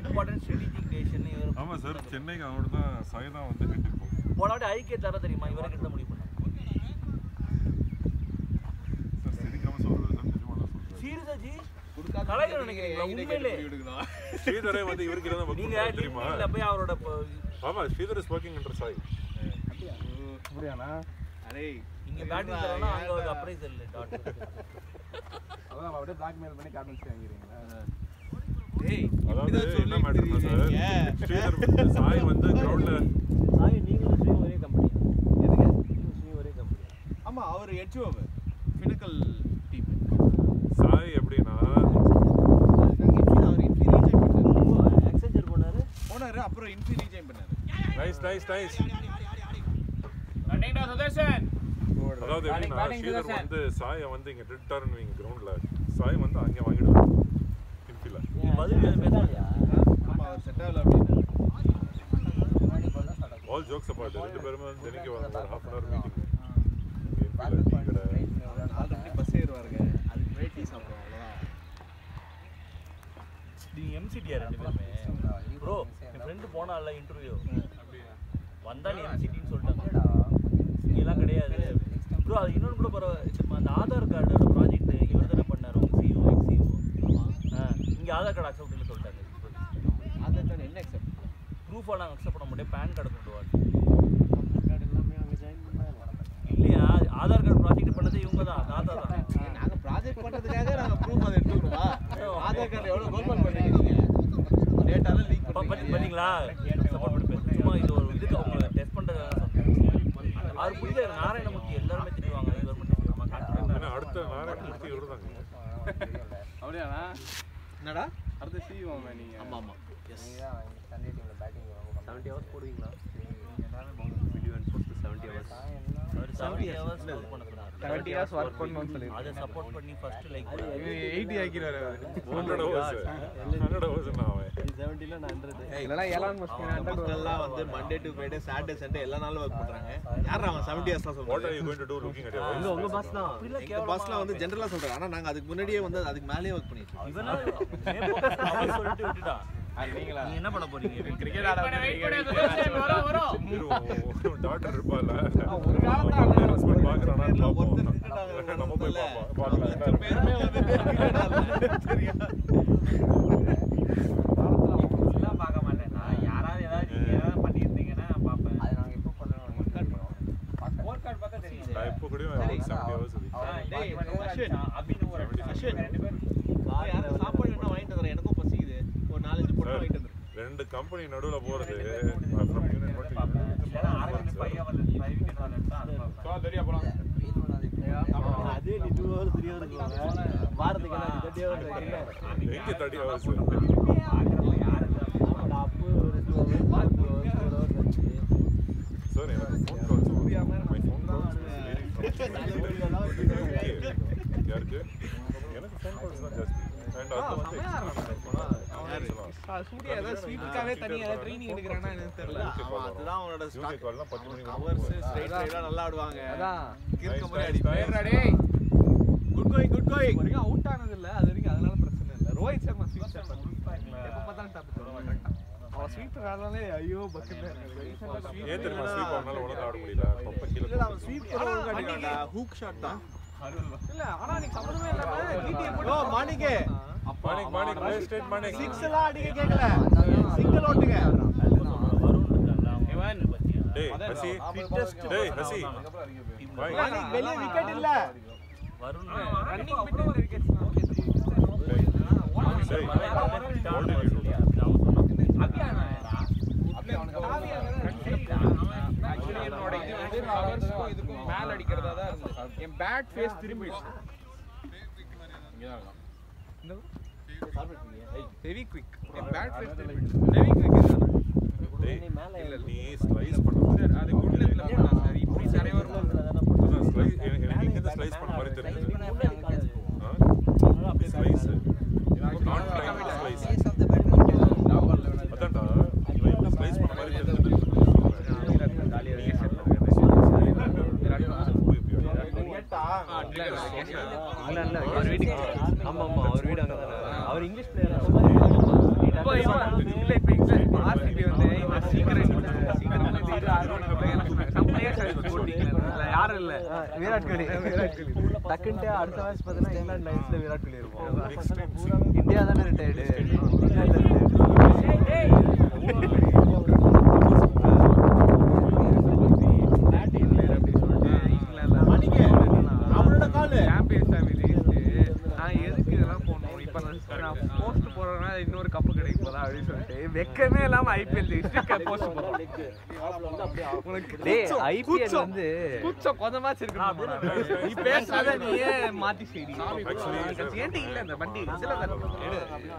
இம்பார்ட்டன்ட் ஸ்ட்ராட்டஜிக் டேஷன் இவர். ஆமா சார் சென்னைக்கு அவரு தான் சாய் தான் வந்து ஹெட் இப்போ. போனாடி ஐகே தர தெரியுமா? இவரே கிட்ட முடிவு பண்ணாரு. சார் சிரிக்காம சொல்றாரு சார் நிஜமா தான் சொல்றாரு. சீரியஸா ஜி கலைஞர் நினைக்கிறீங்களா? உண்மையிலே ஸ்ரீதரே வந்து இவருக்கு தான் நீங்க வர்க் தெரியுமா? நீங்க போய் அவரோட ஆமா Sridhar is working under Sai. அப்படியானா? அரே இங்க பேட்டிங் தரனா அங்க ஒரு அப்ரைசல் டாட். அதான் அப்படியே பிளாக்மெயில் பண்ணி கேப்டன்சி வாங்குறீங்களா? டேய் அதாவது என்ன மேட்டர்னா சார் ஸ்ரீதர் வந்து சாய் வந்து கிரவுண்ட்ல சாய் நீங்களும் ஸ்ரீ ஒரே கம்பெனி. எதுக்கு? நீங்களும் ஸ்ரீ ஒரே கம்பெனி. ஆமா அவர் எட்ஜோ பினக்கல் டீம். சாய் எப்படின்னா அவர் இன்ஃபி ரீஜெயின் பண்ணாரு. எக்ஸ்சேஞ்சர் பண்ணாரு. போனாரு அப்புறம் இன்ஃபி ரீஜெயின் பண்ணாரு. Nice running down Sudarshan. அதாவது எப்படின்னா ஸ்ரீதர் வந்து சாயை வந்து இங்க டிட்டார்னு வைங்க கிரவுண்ட்ல சாய் வந்து அங்க வாங்கிடுவாரு இன்ஃபில. பதில் பேசலையா? ஆமா அவர் செட் ஆகல அப்படினா. ஆல் ஜோக்ஸ் அபார்ட் ரெண்டு பேரும் வந்து தினக்கு ஒரு half an hour மீட்டிங். இன்ஃபில ஆல்ரெடி பஸ் ஏறுவாருங்க. அதுக்கு முன்னாடி டீ சாப்பிடுவோம் அவ்வளவுதான். நீங்க எம்சிடியா ரெண்டு பேருமே. ப்ரோ என் ஃப்ரெண்ட் போனால இன்டர்வியூ. வந்தா நீ எம்சிடின்னு சொல்லிட்டாங்க. இதெல்லாம் கிடையாது. ப்ரோ அது இன்னொரு கூட பரவாயில்ல. அந்த ஆதார் கார்டோட ப்ராஜெக்ட் இவர் தானே பண்ணாரு உங்க சிஓ எக்ஸிஓ. இங்க ஆதார் கார்டு அக்செப்ட் இல்ல சொல்லிட்டாங்க. ஆதார் கார்டு என்ன அக்செப்ட்? ப்ரூஃபா நாங்கள் அக்செப்ட் பண்ண முடியும். பேன் கார்டு கொண்டு வாங்க. கார்டு எல்லாமே அங்கே ஜாயின் பண்ணாங்க. இல்லையா ஆதார் கார்டு ப்ராஜெக்ட் பண்ணது இவங்க தான் தாத்தா தான். நாங்க ப்ராஜெக்ட் பண்றதுக்காக நாங்க ப்ரூஃப் அதை எடுத்துக்கணுமா? ஆதார் கார்டு எவ்வளவு கோல்மால் பண்றீங்க நீங்க? டேட்டால லீக் பண்ணீங்களா? சப்போர்ட் பண்ணி பேசுங்க. சும்மா இது ஒரு இதுக்கு அவங்க டெஸ்ட் பண்றதுக்காக சொன்னேன். அவர் புரியல நாராயணமூர்த்தி எல்லாருமே திட்டுவாங்க. இவர் மட்டும் ஏன்னா அடுத்த நாராயணமூர்த்தி இவர்தாங்க. அப்படியாண்ணா? என்னடா? அடுத்து சிஓ நீங்க. ஆமா ஆமா. எஸ். சண்டே டீம்ல பேட்டிங் 70 hours போடுவீங்களா? Video and post 70 hours. அவர் 70 hours ஒர்க் பண்ண சொன்னார். 70 hours ஒர்க் பண்ணனும்னு சொல்லி. அதை சப்போர்ட் பண்ணி ஃபர்ஸ்ட் லைக் 80 ஆக்கிறாரு அவரு. 100 hours நான் 70ல நான் 100. இல்லனா எலான் மஸ்க் 100 எல்லாம் வந்து Monday to Friday Saturday Sunday எல்லா நாளும் வர்க் பண்றாங்க. யாரா அவன் 70 hours தான் what சொல்றான். are you going to do looking at your wife? உங்க பாஸ் தான். எங்க பஸ்ல வந்து ஜெனரலா சொல்றாங்க. ஆனா நாங்க அதுக்கு முன்னாடியே வந்து அதுக்கு மேலயே வர்க் பண்ணிட்டு இருக்கோம். இவனா அவன் சொல்லிட்டு விட்டுட்டான். நீங்களா? நீங்க என்ன பண்ண போறீங்க? கிரிக்கெட் ஆட டாக்டர் இருப்பால ஒரு காலத்துல ஹஸ்பண்ட் பாக்குறானா பாப்போம். நம்ம போய் பார்க்கலாம். பேருமே வந்து சரியா எல்லாம் பார்க்க மாட்டேன். நான் யாராவது ஏதாவது நீங்க ஏதாவது பண்ணியிருந்தீங்கன்னா பார்ப்பேன். அது நாங்க எப்போ பண்றோம்? ஸ்கோர் கார்டு பார்த்தா தெரியும். நான் இப்போ கூட 70 hours டேய் அஸ்வின் அபின் ஒரு அஸ்வின் ரெண்டு பேர் யாரும் சாப்பாடு என்ன வாங்கிட்டு வரேன். எனக்கும் பசிக்குது. ஒரு 4-5 பொண்ணு வாங்கிட்டு வந்து. ரெண்டு கம்பெனி நடுவுல போறது from unit மட்டும் பார்ப்பேன். இல்லைன்னா அரவிந்த் 5 விக்கெட் வரல எடுத்தா அது பார்ப்பேன். தெரியா போலாம். வெயிட் பண்ணாத இப்போ. அதே நீ 2 hours 3 hours போவாங்க. வாரத்துக்கு என்ன 30 hours வைக்கிறீங்க. எங்க 30 hours பார்க்குறப்ப யாரு இல்லை. அப்ப நான் அப்போ ஒரு 2 hours 4 hours 4 hours ஆச்சு. சூர்யா ஏதாவது ஸ்வீட்டுக்காவே தனியா ஏதாவது ட்ரைனிங் எடுக்கறானா எனக்கு தெரியல. அதுதான் அவனோட யூனிட் கால்லாம் 10 மணிக்கு கவர்ஸ் ஸ்ட்ரைட் ரைடா நல்லா ஆடுவாங்க. அதான் கிறுக்க மாதிரி அடிப்பாங்க. டேய் குட் கோயிங் வரைக்கும் அவுட் ஆனது இல்ல. அது வரைக்கும் அதனால பிரச்சனை இல்ல. ரோஹித் சர்மா ஸ்வீட் சாப்பிட்டாங்க. எப்ப பார்த்தாலும் டாப் போடுவாங்க. அவன் ஸ்வீட் ஆடலானே ஐயோ பக்கத்துல ஏன் தெரியுமா ஸ்வீப் அவனால ஒழுங்கா ஆட முடியல. பப்ப கீழ இல்ல அவன் ஸ்வீப் ஒழுங்கா அடிக்கறான்டா. ஹூக் ஷாட் தான். இல்ல ஆனா நீ சம்பந்தமே இல்லாம டிடிஏ ஓ மாணிக்கே மாணிக் ஸ்ட்ரைட் மாணிக் 6 எல்லாம் அடிக்க கேக்கல. சிங்கிள் ஓட்டுங்க. டேய் ஹசி டேய் ஹசி பாய் மாணிக் வெளிய விக்கெட் இல்ல. வருண் ரன்னிங் பிட் இந்த விக்கெட்ஸ் டேய் ஹோல்ட் யூ ஆக்சுவலி என்னோட இது வந்து கவர்ஸ்க்கும் இதுக்கும் மேல அடிக்கிறதா தான் இருந்துச்சு. என் பேட் ஃபேஸ் திரும்பிடுச்சு. இங்க தான் இருக்கான். Heavy quick. என் பேட் ஃபேஸ் திரும்பிடுச்சு. ஹெவி குவிக் இல்ல நீ ஸ்லைஸ் பண்ணு சார் அது குட்லெட்ல பண்ணலாம் சார். இப்படி நிறைய வரும். ஸ்லைஸ் எனக்கு இங்க இருந்து ஸ்லைஸ் பண்ண மாதிரி தெரியுது. ஸ்லைஸ் நாட் டைம் ஸ்லைஸ் அதான்டா லைக் ஸ்லைஸ் பண்ண மாதிரி தெரியுது. இல்ல அவர் வீட்டுக்கு ஆமா அவர் வீடு அங்கதானே. அவர் இங்கிலீஷ் பிளேயர். இப்போ இல்ல இப்போ இங்கிலீஷ் ஆர்சிபி வந்து இந்த சீக்கிரம் யாரும் இல்ல விராட் கோலி டக்குன்ட்டு அடுத்த மேட்ச் பார்த்தீங்கன்னா இங்கிலாந்து லைன்ஸ்ல விராட் கோலி இருக்கும். இந்தியா தானே ரிட்டையர்டு. அவனோட கால் சாம்பியன்ஸ் நான் எதுக்கு இதெல்லாம் போடணும்? இப்போ நான் போஸ்ட் போடுறேன்னா இன்னொரு கப்பு கிடைக்கும் போதா அப்படின்னு சொல்லிட்டு வெக்கமே இல்லாம ஐபிஎல் ஹிஸ்டரி போஸ்ட் போடுறோம். டேய் ஐபிஎல் வந்து கூச்சம் கொஞ்சமா இருக்கு. நீ பேசாத நீயே மாத்தி செய்தி. ஏன்ட்ட இல்ல இந்த வண்டி இதுல தான்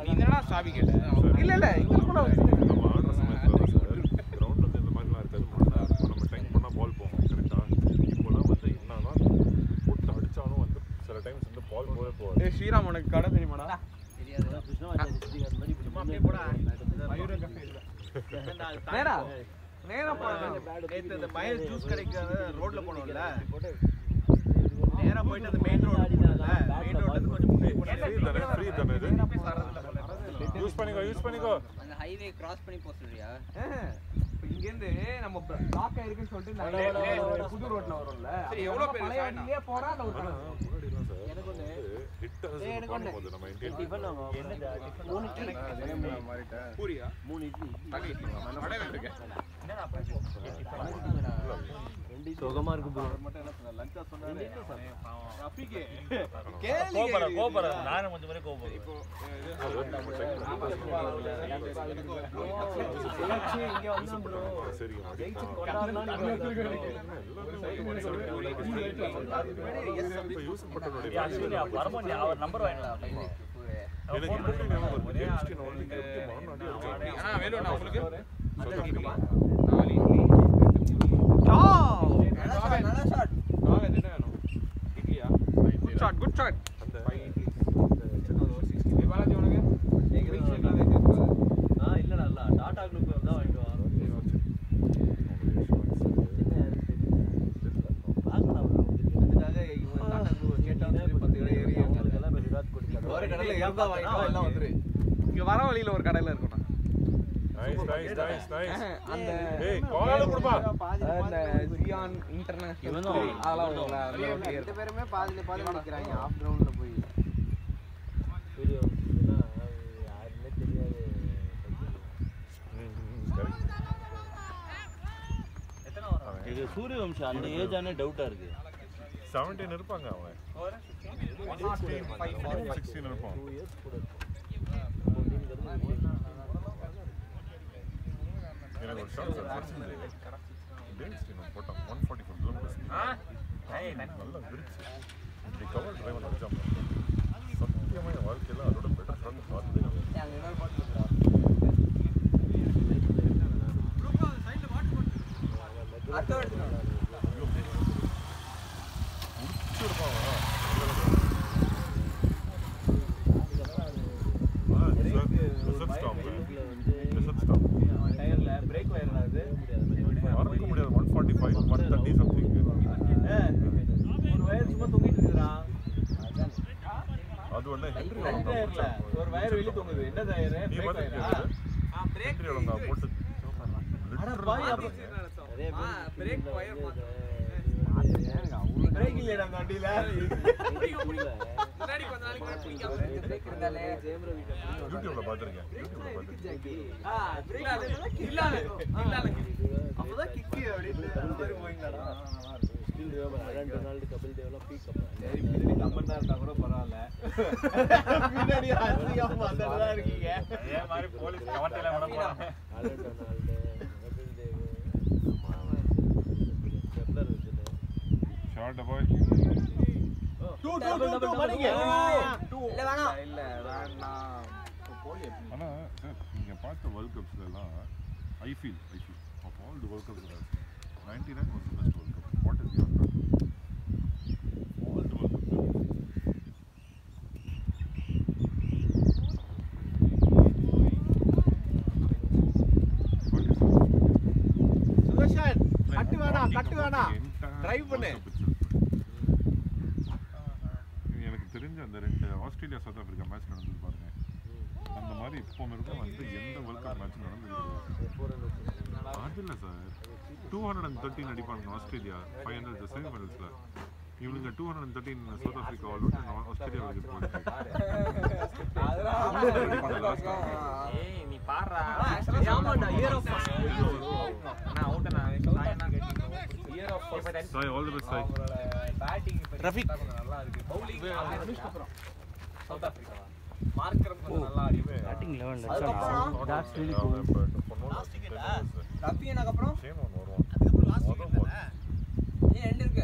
நீ என்னடா சாவி கேட்ட? இல்ல இது கூட நம்ம ஆடுற சமயத்துல கிரவுண்ட்ல வந்து இந்த மாதிரிலாம் இருக்காது. நம்ம டைம் பண்ணா பால் போகும் கரெக்டா. இப்போலாம் வந்து என்னன்னா போட்டு அடிச்சாலும் வந்து சில டைம்ஸ் வந்து பால் போவே போகாது. ஏய் ஸ்ரீராம் உனக்கு கடை தெரியுமாடா? நேரா நேரா நேத்து அந்த மயில் ஜூஸ் கடைக்கு ரோட்ல போனோம்ல. நேரா போயிட்டு அந்த மெயின் ரோட் போனோம்ல. மெயின் ரோட்ல இருந்து கொஞ்சம் ஃப்ரீ தானே இது. யூஸ் பண்ணிக்கோ. அந்த ஹைவே கிராஸ் பண்ணி போக சொல்றியா? இங்க இருந்து நம்ம பிளாக் ஆயிருக்குன்னு சொல்லிட்டு இந்த புது ரோட்ல வரும்ல. சரி எவ்வளவு பேர் பழைய வண்டியிலே போறா அந்த ஒரு முன்னாடிலாம் சார் எனக்கு ஒண்ணு ஹிட் அஸ் பண்ணும்போது நம்ம இந்தியன் டிஃபன் என்னடா டிஃபன் 3 இட்லி பூரியா 3 இட்லி அடை வேண்டிருக்கேன். சுகமா இருக்கு ப்ரோ. கோபர நானும் கொஞ்சம் மாதிரி கோபம். இப்போ இங்க வந்தா ப்ரோ சரி யூஸ் பண்ணனுடைய வரமோனே அவர் நம்பர் வாங்கிடலாம். எனக்கு இன்னும் ஞாபகம் வருது. ஜெயிச்சிட்டு நான் வந்து மாநாடி இருக்கேன். ஆனா வேணும் நான் உங்களுக்கு நல்ல ஷாட். நாங்க என்ன வேணும்? இட்லியா? குட் ஷாட் அந்த பாலாஜி உனக்கு இல்லடா இல்ல டாடா குரூப் தான் வாங்கிட்டு வரோம். இங்க வர வழியில ஒரு கடையில இருக்கும். நைஸ் அந்த ஏய் காலால குடுப்பா. அந்த ஜியான் இன்டர்நேஷனல் அதெல்லாம் வரும்ல. ரெண்டு பேருமே பாதியில பாதி நிக்கிறாங்க ஆஃப் கிரவுண்ட்ல போய். வீடியோ யாருமே தெரியாது. இது சூரியவம்சம் அந்த ஏஜ் ஆனே டவுட்டா இருக்கு. 17 இருப்பாங்க அவன். 16 இருப்பான். 2 இயர்ஸ் கூட. எனக்கு ஒரு ஷாட் சார் டேன்ஸ் நான் போட்டான் 144 கிலோமீட்டர்ஸ். நல்லா விரிச்சு இப்படி கவர் டிரைவர் அடிச்சாம சத்தியமா என் வாழ்க்கையில அதோட பெட்டர் ஷாட் பார்த்ததே இல்லை. தெரியல ஒரு வயர் வெளிய தொங்குது என்ன வயர் நீ பிரேக் வந்து வயரா பிரேக் இன்டர்வியூல போட்டு அட பாய் அப்ப நிறைய பிரேக் வயர் பிரேக் இல்லடா அந்த வண்டில முன்னாடி கொஞ்ச நாளைக்கு பிடிக்காம பிரேக் இருந்தாலே யூடியூப்ல பாத்துறீங்க பிரேக் இல்ல அப்பதான் கிக் அப்படினு அந்த மாதிரி போயிங்கடா ஸ்டில் ரொனால்டோ கபில் தேவ்லாம் பீக் அப் சரி பின்னாடி கமெண்டா இருந்தா கூட பரவாயில்ல பின்னாடி ஆசியா மாட்டறதா இருக்கீங்க அதே மாதிரி போலீஸ் கவர்ட்டல விட போறாங்க ரொனால்டோ கபில் தேவ் கெப்லர் இருக்குது ஷார்ட் பாய் 2 மணிக்கு இல்ல வேணாம் இல்ல வேண்டாம் போலி ஆனா சார் நீங்க பார்த்த வேர்ல்ட் கப்ஸ்ல எல்லாம் I feel of all the world cups 99 was the best world cup. What is your thought? All the world cups. Sudarshan cut வேணா டிரைவ் பண்ணு எனக்கு தெரிஞ்ச அந்த ரெண்டு ஆஸ்திரேலியா சவுத் ஆப்பிரிக்கா மேட்ச் நடந்தது பாருங்க அந்த மாதிரி இப்போ வரைக்கும் வந்து எந்த வேர்ல்ட் கப் மேட்ச் நடந்தது அது இல்லை சார் 213 அடிப்பாங்க ஆஸ்திரேலியா 500 செமிஃபைனல்ஸ்ல இவனுங்க 213 South Africa all out Australia வரைக்கும் ஏய் நீ பாறா ஆமாடா இயர் ஆஃப் நான் அவுட் நான் year of Sai all the best Sai batting Rafeeq நல்லா இருக்கு பவுலிங் அனுஷ்கா அப்புறம் சவுத் ஆப்பிரிக்கா மார்க்கர் கொஞ்சம் நல்லா ஆடி பேட்டிங் 11 அதுக்கப்புறம் that's really cool ரஃபியனுக்கு அப்புறம் சேம் ஒன் வருவான் அதுக்கப்புறம் லாஸ்ட் டிக்கெட் தானே நீ ரெண்டு இருக்கு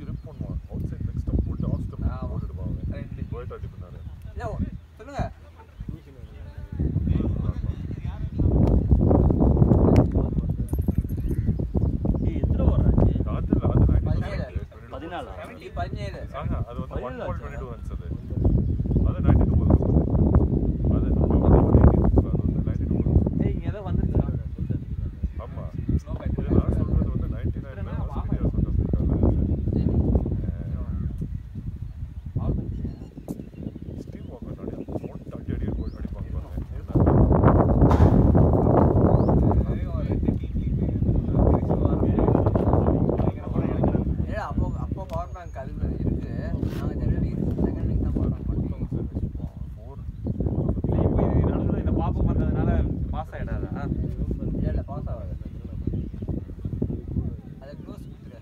ரிப் பண்ணுவான் அவுட் சைடு லெக் ஸ்டம்ப் போட்டு ஆஃப் ஸ்டம்ப் போட்டுடுவாங்க ரெண்டு கோயட் அடி பண்ணாரு இல்ல சொல்லுங்க எத்தனை வராச்சு அது 14 17 ஆஹா அது வந்து 1.22 ரன்ஸ் அது 92 பால் அது நம்ம வந்து 92 ஏய் இங்க ஏதோ வந்துருச்சா ஆமா இது நான் சொல்றது வந்து 99 Australia south Africa Steve Walker மொட்டை அடி போய் அடிப்பாங்க அப்போ பவர் பேங்க் அது இருக்கு நாங்க ஜெனரலி செகண்ட் வீக் தான் பவர் பேங்க் நடுவுல இந்த பாப்பு வந்ததுனால பாஸ் ஆயிடாதா இல்ல பாஸ் ஆகாது அத க்ளோஸ் கொடுத்துரு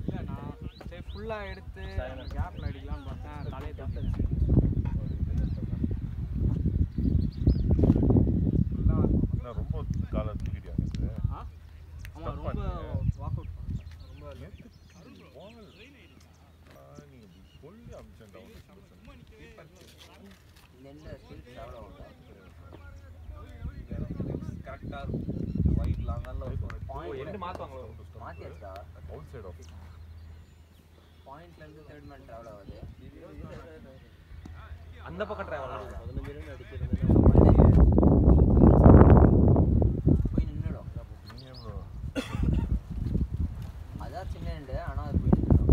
இல்ல நான் சரி ஃபுல்லா எடுத்து கேப்ல அடிக்கலாம்னு பார்த்தேன் தலையை தட்டு நான் ரொம்ப காலை தூக்கிட்டியாங்க இது ஆமா ரொம்ப வாக் அவுட் ரொம்ப நீங்க சொல்லி அமிச்சேன்டா இந்த ஸ்கில்ஸ் எவ்வளவு உண்டா கரெக்ட்டா வைட் லாங்ல ஒரு பாயிண்ட் எண்ட் மாத்துவாங்களோ மாத்தியாச்சா அவுட் சைடு ஆஃப் பாயிண்ட்ல இருந்து தேர்ட் மேன் டிராவல் ஆகுது அந்த பக்கம் டிராவல் ஆகுது 15 ரன் அடிச்சிருந்தா போய் நின்னுடும் நீ எவ்வளோ அதான் சின்ன எண்டு ஆனா அது போய் நின்னுடும்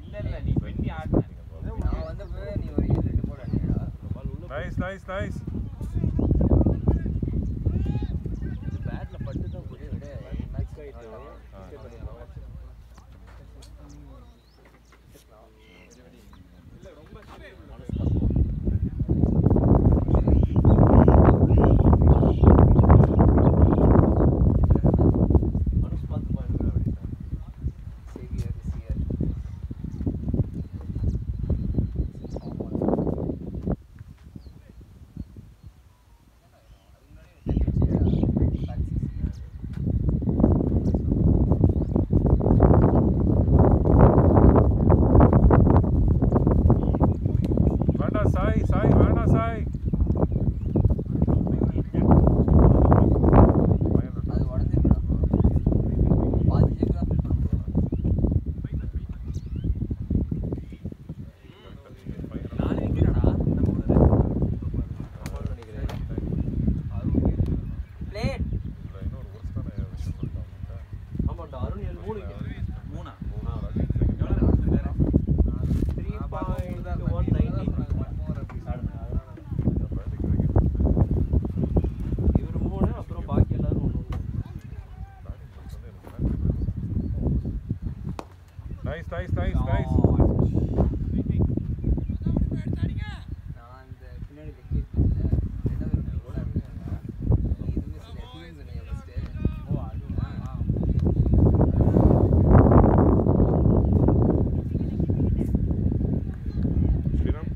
இல்ல நீ 20 ஆடுன நான் வந்து நீ ஒரு 7 போட அடிடா நைஸ் பேட்ல பட்டு தான் போய் விடு Nice, nice, nice, nice. நான் அந்த பின்னாடி விக்கெட் பண்ணல ரெண்டாவது ஓட இதுமே சில டீம் பண்ணி ஃபர்ஸ்ட் ஓ அதுவா ஸ்ரீராம்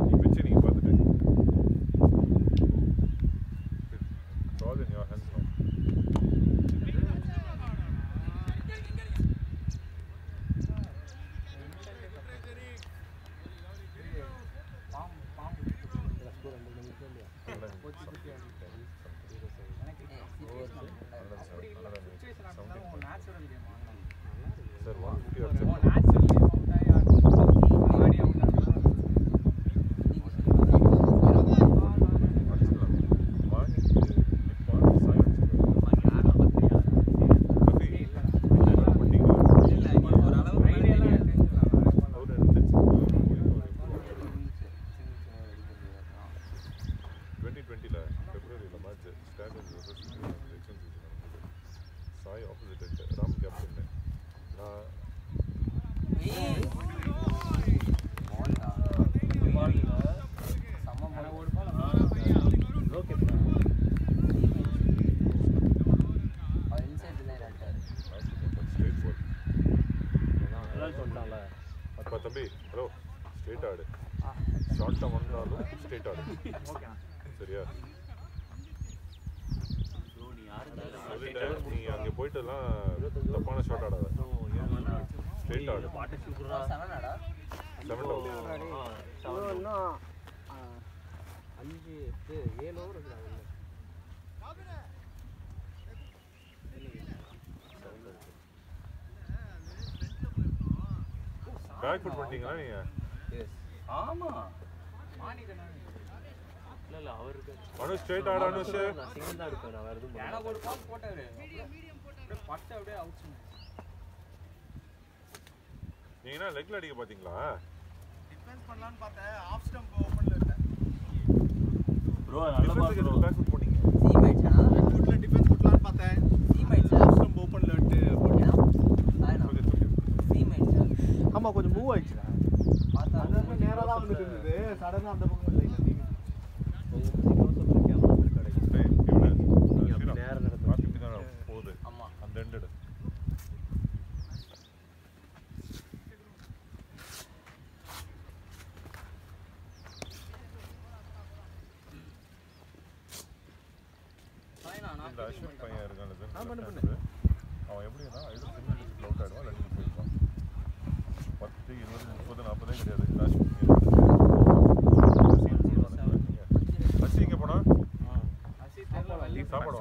நீ பிச்சை நீங்க பார்த்துட்டு It's all in your hands now. Sir, 150 or 70. தம்பி ஹலோ ஸ்ட்ரெயிட் ஆடு ஷார்ட்டாக வந்தாலும் ஸ்ட்ரெயிட் ஆடு சரியா நீ அங்கே போயிட்டுலாம் தப்பான ஷார்ட் ஆடாத ஸ்ட்ரெயிட் ஆடு 7 அவுட் 5 8 7 ஓவர் இருக்குடா பேக் ஃபுட் பண்ணிட்டீங்களா நீங்க எஸ் ஆமா இல்ல அவருக்கு அனுஷ் ஸ்ட்ரெயிட் ஆடு அனுஷ் நான் சிங்கிள் தான் இருப்பேன் நான் வேற எதுவும் பண்ணல எனக்கு ஒரு பால் போட்டாரு அப்படியே பட்டு அப்படியே அவுட் நீங்க என்ன லெக்ல அடிக்க பாத்தீங்களா டிஃபென்ஸ் பண்ணலாம்னு பார்த்தேன் ஆஃப் ஸ்டம்ப் ஓபன்ல இருந்தேன் ப்ரோ நல்ல பால் ப்ரோ பேக் ஃபுட் பண்ணீங்க டீம் மேட்சா பேக் ஃபுட்ல டிஃபென்ஸ் பண்ணலாம்னு பார்த்தேன் டீம் மேட்சா ஆஃப் ஸ்டம்ப் ஓபன்ல விட்டு போட்டேன் டீம் மேட்சா ஆமா கொஞ்சம் மூவ் ஆயிடுச்சுடா பார்த்தா அந்த நேரா தான் வந்துட்டு இருந்தது சடனா அந்த பக்கம் லைட்டா டீம் உங்க கேமரா கிடைக்கும் டேய் இவனே நீங்க அப்படி நேரா நடந்து பாத்து இப்படி தான் போகுது ஆமா அந்த எண்டட் இந்த அஸ்வின் பையன் இருக்கான்ல அவன் எப்படின்னா இது சிங்கிள் டிஜிட் அவுட் ஆயிடுவான் ரன்னிங் போயிடுவான் 10 20 30 40 கிடையாது இந்த அஸ்வின் அஸ்வின் இங்கே போனா சாப்பாடு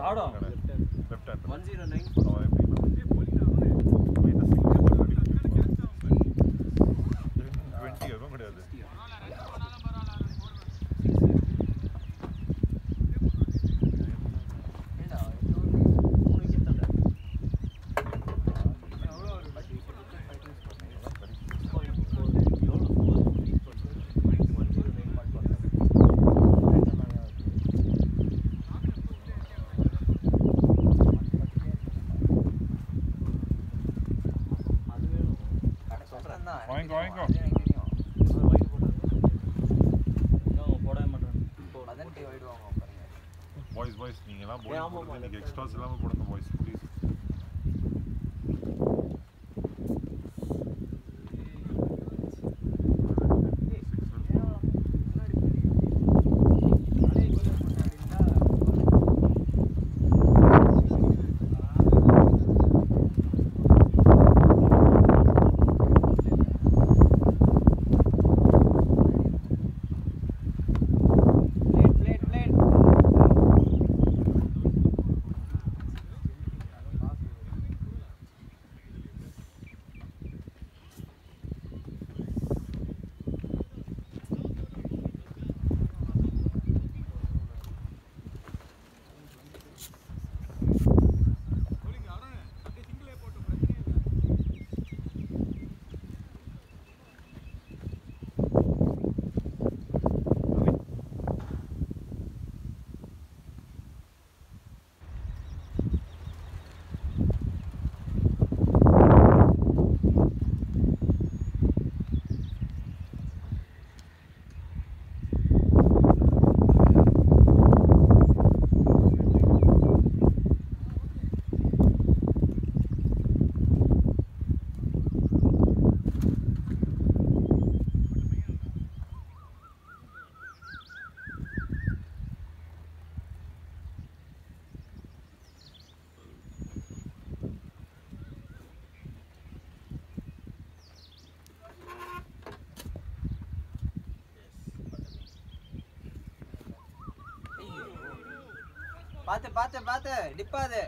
லெஃப்ட் ஹேண்ட் 109 அவன் எப்படி இந்த சிங்கிள் 20 எதுவும் கிடையாது வாங்கிக்கோ பாய்ஸ் நீங்கலாம் போடுறது இன்னைக்கு எக்ஸ்ட்ராஸ் இல்லாம போடுங்க பாய்ஸ் ப்ளீஸ் பாத்து டிப்பாது.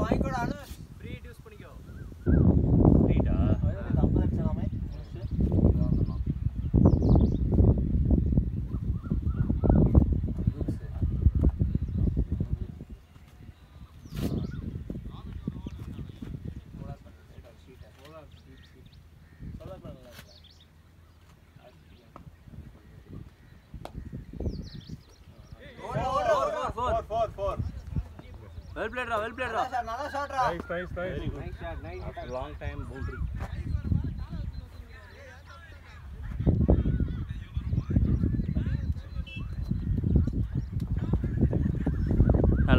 வாங்கிக்கோடா அனு. ஃப்ரீ யூஸ் பண்ணிக்கோ. ஃப்ரீடா? இது 50 அடிச்சலாமே. Well played, well played. நல்லா ஷாட்ரா. Nice. Nice shot. Long time boundary.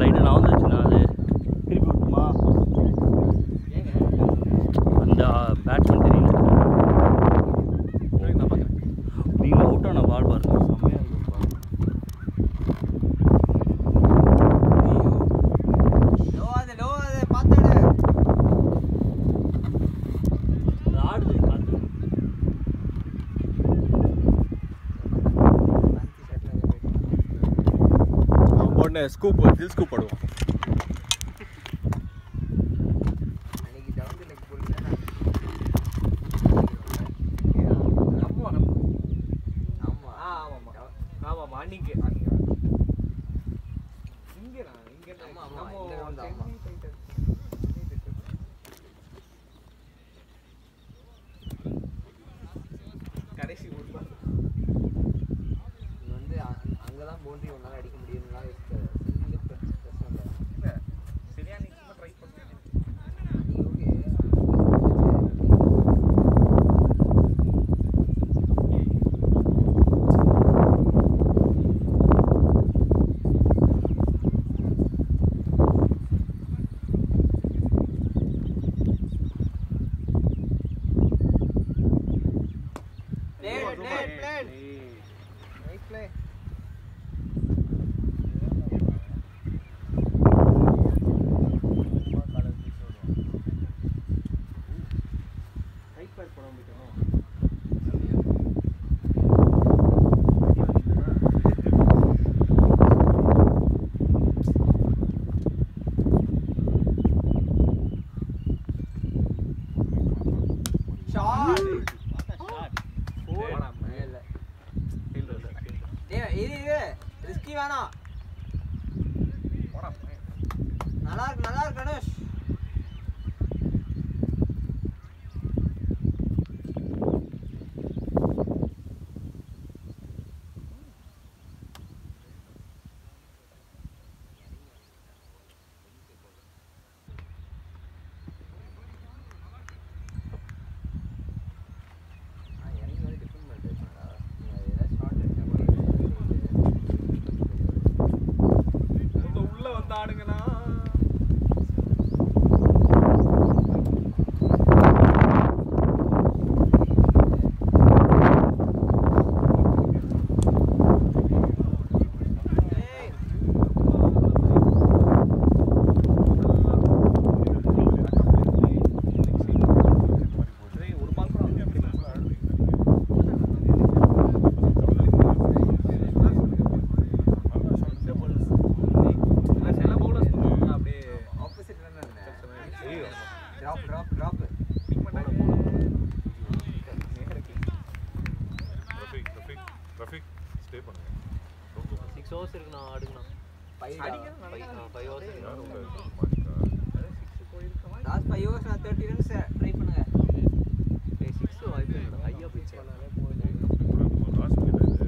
லைட்டா நான் வந்துச்சுனா அது திருப்பி விட்டுமா? அந்த பேட்ஸ்மேன் தெரியல. நீங்க அவுட் ஆன பால் பாருங்க, செம்மையா இருக்கு பால். லோ அது பாத்துடு. ஆடுது காத்து. பொண்ணு ஸ்கூப் தில் ஸ்கூப் போடுவோம். அன்னைக்கு டவுன் லெக் போடுறேன். ஆமாமா அன்னைக்கு கடைசி ஓவர் இது வந்து அங்கதான் பவுண்டரி ஒன்னால அடிக்க முடியும்னா சரியா நீ சும்மா ட்ரை பண்ணு. ஓகே ரிஸ்கி வேணாம். நல்லா இருக்கு கணேஷ். ரஃபீக் ஸ்டே பண்ணுங்க. 6 hours இருக்கு நான் ஆடுங்கண்ணா. 5 hours இருக்கு. யார் உள்ள மாட்டிக்கா? லாஸ்ட் 5 hours நான் 30 runs ட்ரை பண்ணுங்க. 6 வாய்ப்பு இல்ல. ஹையா பிட்ச். லாஸ்ட் மினிட் இது.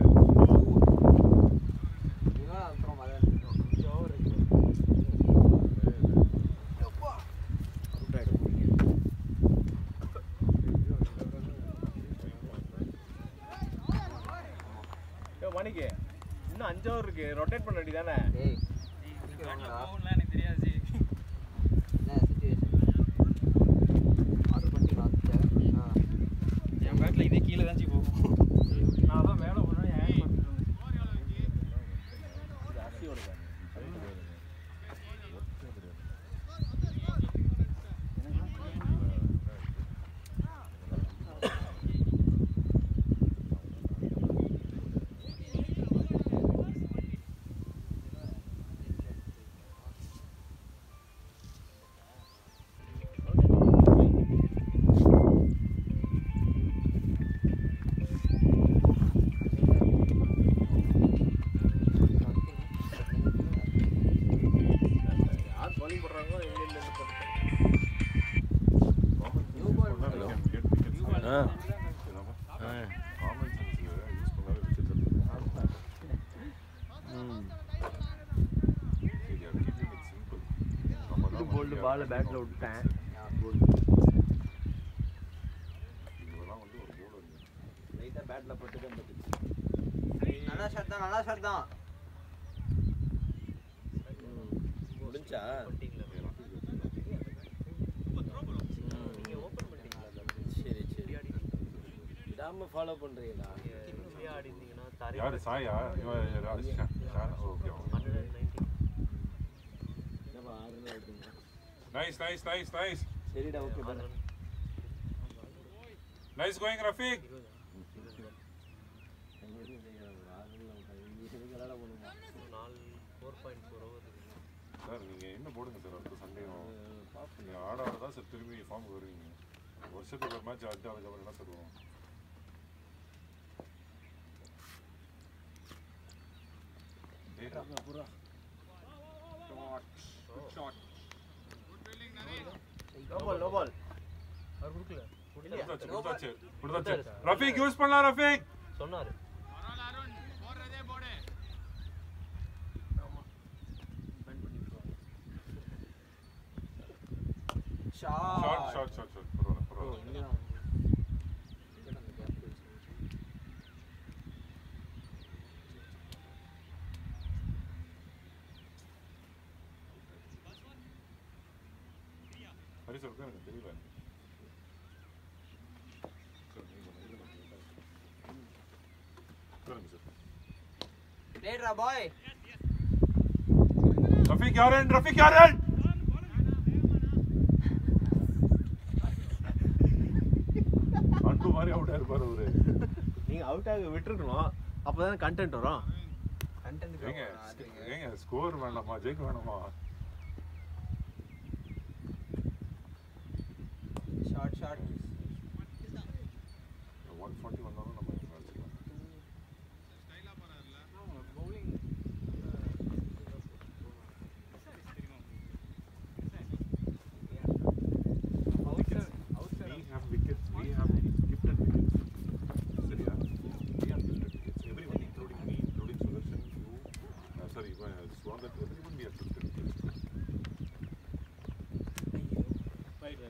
இவா அப்புறம் மதன் மணிக்கு இன்னும் 5 hour இருக்கு. ரொட்டேட் பண்ண வேண்டியதானே? டேய் நீங்க வாங்கடா. போன்ல எனக்கு தெரியாது. என்ன சிச்சுவேஷன் ஆர்டர் பண்ணி பார்த்தேன். என் பேட்ல இதே கீழ தான் போகும். நான் தான் மேல போறேன். ஏன் பண்ணிட்டு இது அசியோட பால் பேட்ல விட்டேன். இதெல்லாம் வந்து ஒரு bowler. லைட்டா பேட்ல பட்டு தான் பட்டுச்சு. நல்லா ஷாட் தான், நல்லா ஷாட் தான். முடிஞ்சா சரி சரி விடாம ஃபாலோ பண்றீங்களா? யாரு சாயா? ஓகே. நைஸ். சரிடா ஓகே பா. Nice going, Rafiq. சார் நீங்க என்ன போடுங்க சார் அடுத்த சண்டேயும் நீங்க ஆடாதான் சார் திரும்பி ஃபார்ம் வருவீங்க. வருஷத்துக்கு ஒரு மேட்ச் ஆடிட்டு அதுக்கப்புறம் என்ன சொல்லுவோம்? லோ பால் கொடுத்தாச்சு. ரஃபீக் யூஸ் பண்ணலாம். ரஃபீக் சொன்னாரு ஷாட் பரவாயில்ல. ஹரி சார் எனக்கு தெரியல. Later, boy. Rafiq Yaren. அன்பு மாதிரி அவுட் ஆயிருப்பாரு அவரு. நீங்க அவுட் ஆக விட்டுருக்கணும். அப்பதானே கண்டென்ட் வரும். ஏங்க ஸ்கோர் வேண்டாமா? ஜெயிக்க வேண்டாமா? ஷார்ட் 140 வந்தாலும் நம்ம அடிச்சுக்கலாம். We have gifted wickets. சரியா? We have gifted wickets. Everyone, including me, including Sudarshan, you, sorry, Swagat, everyone we have gifted wickets. Right.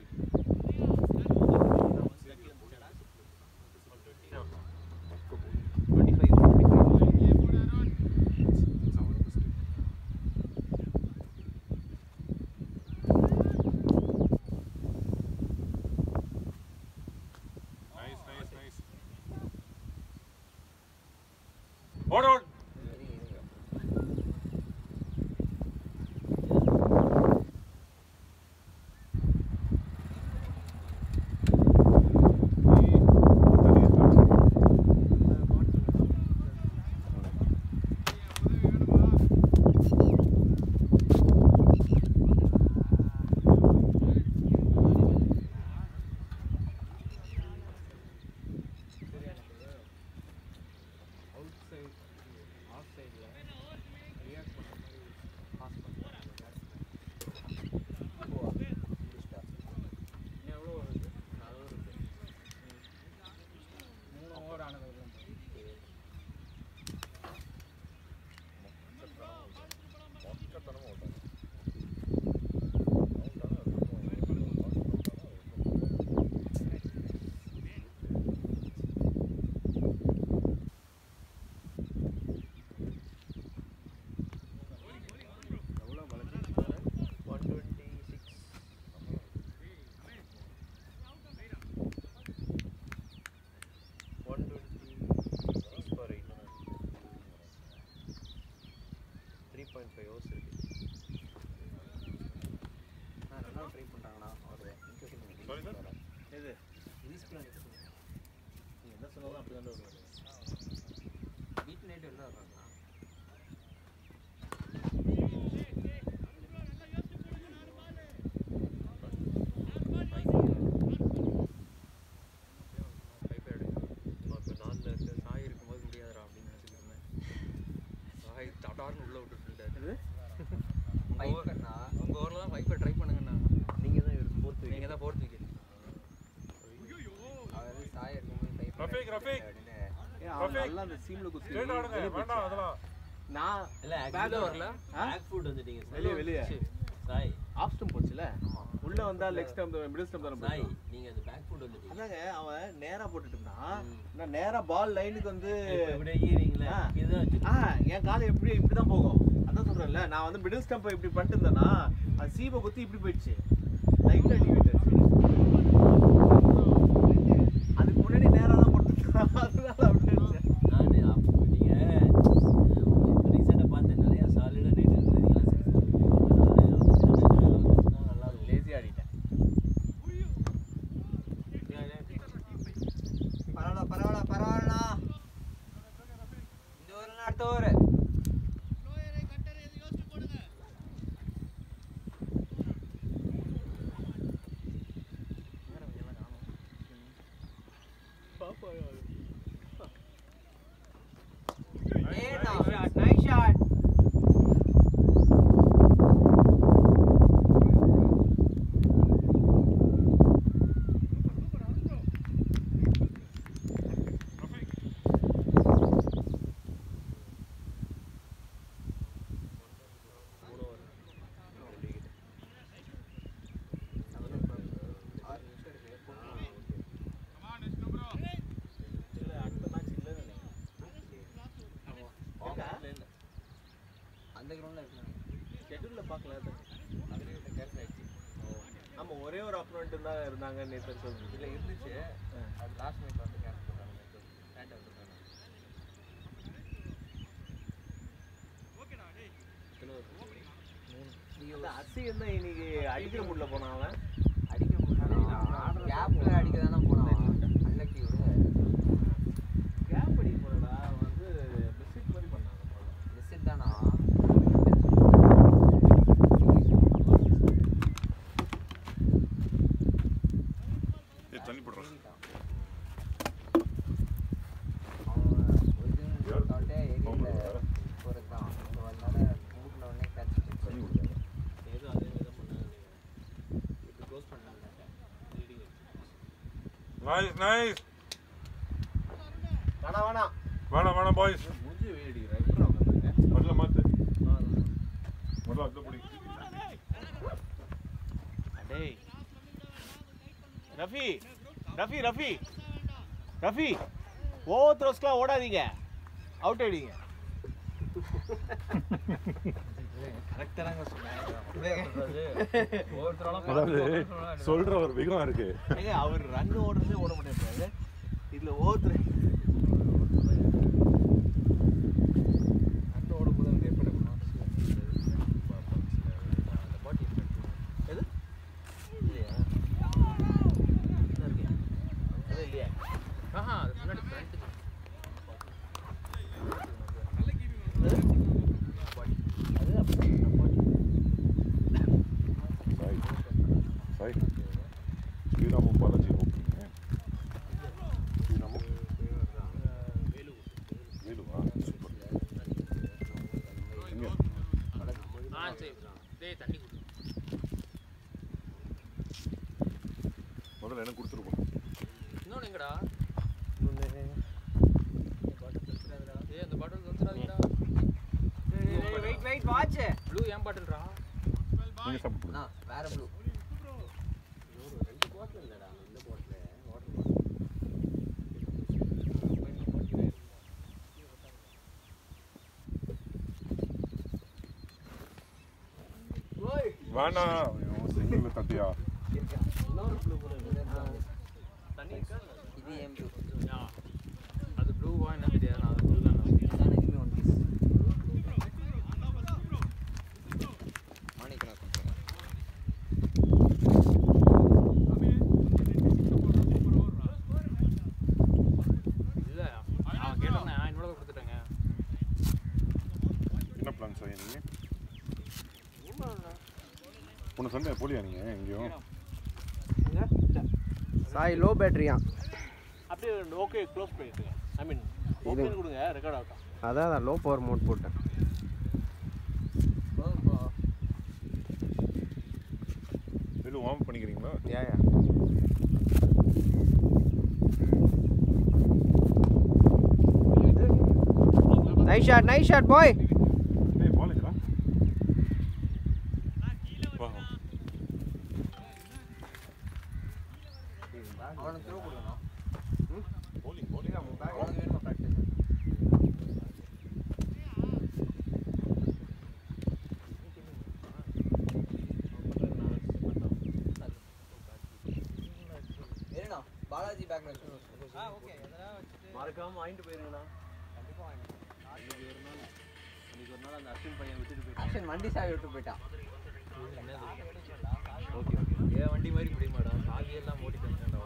Hold on. நல்லா அந்த சீம்ல குத்தி ஸ்ட்ரைட் ஆடுங்க வேண்டாம் அதெல்லாம் நான் இல்ல பேக் வரல பேக் ஃபுட் வந்துட்டீங்க வெளிய சாய் ஆஃப் ஸ்டம்ப் போச்சுல உள்ள வந்தா லெக் ஸ்டம்ப் மிடில் ஸ்டம்ப் தான சாய் போடும் நீங்க அந்த பேக் ஃபுட் வந்து அதாங்க அவன் நேரா போட்டுட்டு இருந்தான் நான் நேரா பால் லைனுக்கு வந்து இப்படி ஈரிங்ல இதுதான் வச்சு என் கால் இப்படி தான் போகும் அதான் சொல்றேன்ல நான் வந்து மிடில் ஸ்டம்ப் இப்படி பண்ணிட்டு இருந்தேன்னா அது சீபை குத்தி இப்படி போயிடுச்சு லைட்டா டிவிட் அதுக்கு முன்னாடி நேரா தான் போட்டுருந்தேன் அதனால அப்படி இருந்துச்சு நான் நீங்க ரீசெண்டா பார்த்தேன் நிறைய சாலிடா நைட் இருந்தீங்களா நல்லா லேசி ஆடிட்டேன் பரவாயில்ல இந்த ஒரு அடுத்த ஒரு nice shot. அந்த கிரவுண்ட்ல இருக்காங்க ஷெட்யூல்ல பார்க்கல அதுல கேன்சல் ஆயிடுச்சு ஆமா ஒரே ஒரு அப்ரோண்ட் தான் இருந்தாங்க நேத்து சொல்லி இல்ல இருந்துச்சு அது லாஸ்ட் மினிட் வந்து கேன்சல் பண்ணாங்க கேட் வந்துட்டாங்க ஓகேடா டேய் இந்த அசி என்ன இன்னைக்கு அடிக்கிற மூட்ல போனான் அவன் அடிக்க முடியல கேப்ல அடிக்க தான போனான் அன்லக்கி விடு கேப் அடிக்க போறடா வந்து மிஸ்டேக் மாதிரி பண்ணாங்க மிஸ்டேக் தானா தண்ணி போடுறேன் நைஸ் நைஸ் வேணாம் பாய்ஸ் மூஞ்சி வேடி ரைட்டரா வந்து முதல்ல மாத்து முதல்ல அங்க புடி டேய் ரஃபி ஓவர் த்ரோஸ்லாம் ஓடாதீங்க அவுட் ஆயிடுங்க கரெக்டாங்க சொல்ற ஒரு விகம் இருக்கு ஏங்க அவர் ரன் ஓடுறதே ஓட மாட்டேங்கிறாரு இதுல ஓவர் ரன் ஓடும்போது வந்து எப்படி எது இல்லையா அது இல்லையா அது முன்னாடி ஃப்ரண்ட் சாய் ஸ்ரீராமம் பாலாஜி ஓகே ஸ்ரீராமம் வேலுவா சூப்பர் எங்க சரி டேய் தண்ணி குடி முதல்ல எனக்கு கொடுத்துருப்போம் இன்னொன்னு எங்கடா ஏய் அந்த பாட்டில் வந்துறாதீங்கடா வெயிட் வாட்ச் ப்ளூ ஏன் பாட்டில்ரா நீங்க சாப்பிடுங்க நான் வேற ப்ளூ ரெண்டு பாட்டில் இல்லடா இந்த பாட்டில் வாட்டர் வேணாம் சிங்கிள் தட்டியா இன்னொரு ப்ளூ கூட தண்ணி இருக்கா இது ஏம் ப்ளூ அது ப்ளூவா என்ன தெரியாது நான் அது ப்ளூ தான் இதான கிவ் மீ ஒன் பீஸ் மாணிக்கலா கொடுங்க இல்ல அவன் கேட்டானே என்னோட கொடுத்துட்டேங்க என்ன பிளான் சார் நீங்க உன்னை சண்டே போலியா நீங்க எங்கேயும் சாய் லோ பேட்டரியா அப்படியே ஓகே க்ளோஸ் பண்ணிடுங்க ஐ மீன் ஓகே கொடுங்க ரெக்கார்ட் ஆகட்டும் அதான் லோ பவர் மோட் போட்டேன் எதுவும் வார்ம் பண்ணிக்கிறீங்களா யா நைஸ் ஷாட் பாய் ஏய் பால் எங்கடா த்ரோ கொடுக்கணும். bowling bowling உனக்கு வேணுமா practice? ஏன்னா பாலாஜி பேக் மேட்ச். ஓகே அதெல்லாம் வச்சுட்டு மறக்காம வாங்கிட்டு போயிருங்கண்ணா. கண்டிப்பா வாங்க. இன்னைக்கு ஒரு நாள் அந்த அஸ்வின் பையன் விட்டுட்டு போயிட்டான். ஆக்ஷன் வண்டி சாவி விட்டு போயிட்டான். ஓகே ஏன் வண்டி மாதிரி பிடிமாடா, சாவியெல்லாம் ஓட்டிட்டு வந்துட்டான்டா.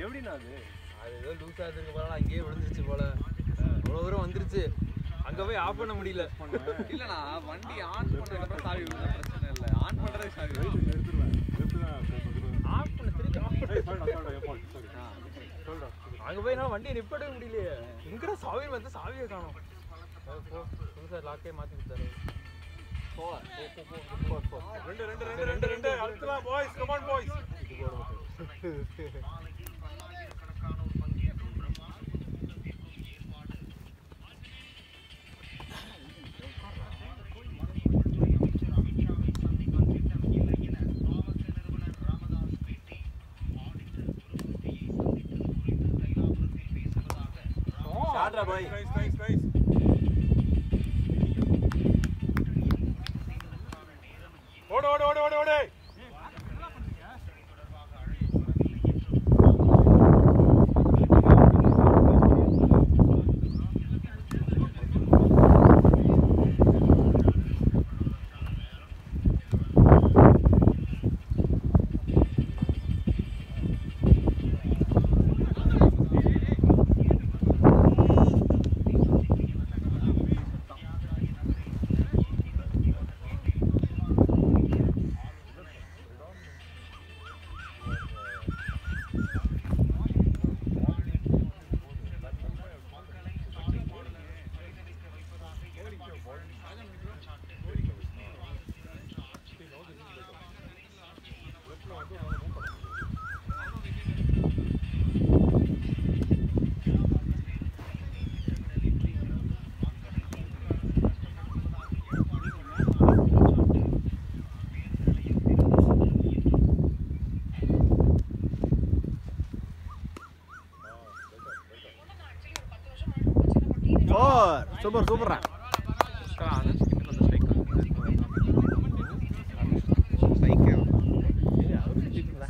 எப்படிண்ணா அது? அது ஏதோ லூஸ் ஆகிறதுக்கு போல அங்கேயே விழுந்துருச்சு போல. அவ்வளோ தூரம் வந்துருச்சு, அங்கே போய் ஆஃப் பண்ண முடியல. இல்லண்ணா வண்டி ஆன் பண்ணதுக்கப்புறம் சாவி விழுந்தா பிரச்சனை இல்லை, ஆன் பண்ணுறதே சாவி ஆஃப் பண்ண திருப்பி ஆஃப் பண்ண அங்கே போய் நான் வண்டியை நிப்பாட்டவே முடியலையே. எங்கடா சாவி வந்து சாவியை காணும். புதுசாக லாக்கே மாற்றி கொடுத்தாரு. ரெண்டு அடுத்தலாம் boys come on boys ஷாட்ரா பாய். nice ஓடு சூப்பர்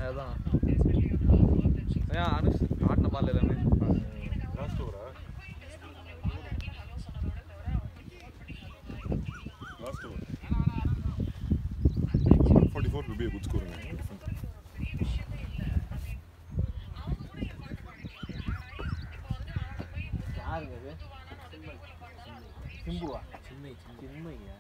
அதான் அனுஷ் ஆடின பால் எல்லாமே லாஸ்ட் ஓவரா last over 44 will be a good score யாருங்க அது? சிம்புவா? சின்மையா?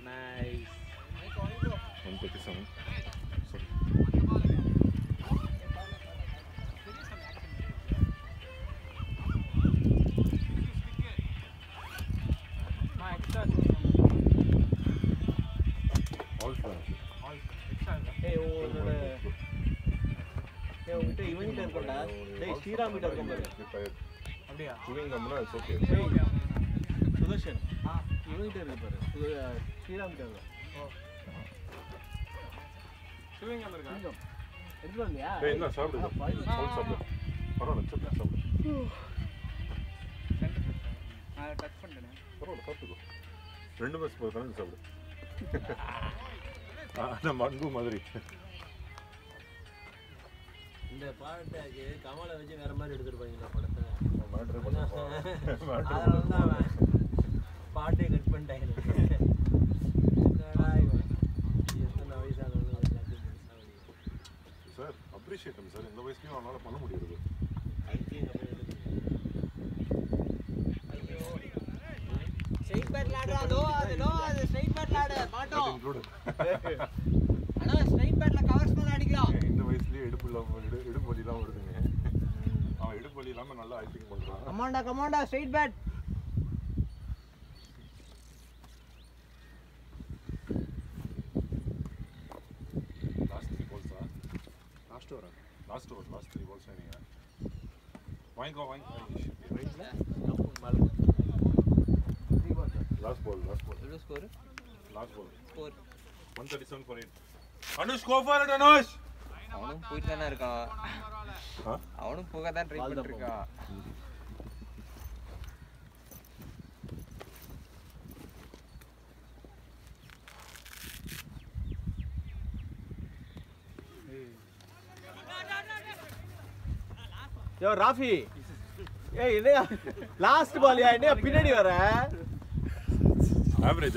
நைஸ் 137 sorry all fine உங்ககிட்ட இவன்கிட்ட இருக்கா? டேய் ஸ்ரீராம் கிட்ட இருக்கும் பாரு. அப்படியே chewing gum na it's okay Sudarshan இவன்கிட்ட இருக்கு பாரு. ஸ்ரீராம் கிட்ட இருக்கு. சிவங்க இருக்கா? எடுத்து வந்தியா? டேய் என்ன சாப்பிடு சாப்பிடு சாப்பிடு பரவாயில்லை சாப்பிடு நான் டச் பண்ணிட்டேன். பரவாயில்லை சாப்பிட்டுக்கோ ரெண்டு பஸ் கலந்து சாப்பிடு நம்ம அன்பு மாதிரி இந்த பாட்டுக்கு கமலை வச்சு வேற மாதிரி எடுத்துருப்பாங்களா படத்தை? மேட்ரு பண்ணுவோம் அதனால தான் பாட்டே கட் பண்ணிட்டாங்க. எத்தனை வயசானவங்க சார் அப்ரிஷியேட் பண்ணு சார் இந்த வயசுலையும் அவனால் பண்ண முடியாது ஸ்ட்ரைட் பேட் லாடுறா தோ அது ஸ்ட்ரைட் பேட் லாடு மாட்டோம் இன்க்ளூடட் அண்ணா ஸ்ட்ரைட் பேட்ல கவர்ஸ் பண்ண அடிக்கலாம். இந்த வயசுலயே இடுப்பு வலிலாம் வருதுங்க அவன் இடுப்பு வலி இல்லாம நல்லா ஆக்டிங் பண்றான் கமாண்டா straight bat last 3 balls last over last 3 balls நீங்க வாங்கிக்கோ லாஸ்ட் பால் எவ்வளவு score last ball score 137 for 8 Anush go for it Anush அவனும் போயிட்டு தானே இருக்கான் அவனும் போக தான் ட்ரை பண்ணிட்டு இருக்கான் யோ ராஃபி ஏய் என்னையா லாஸ்ட் பால்யா என்னையா பின்னாடி வர ஆவரேஜ்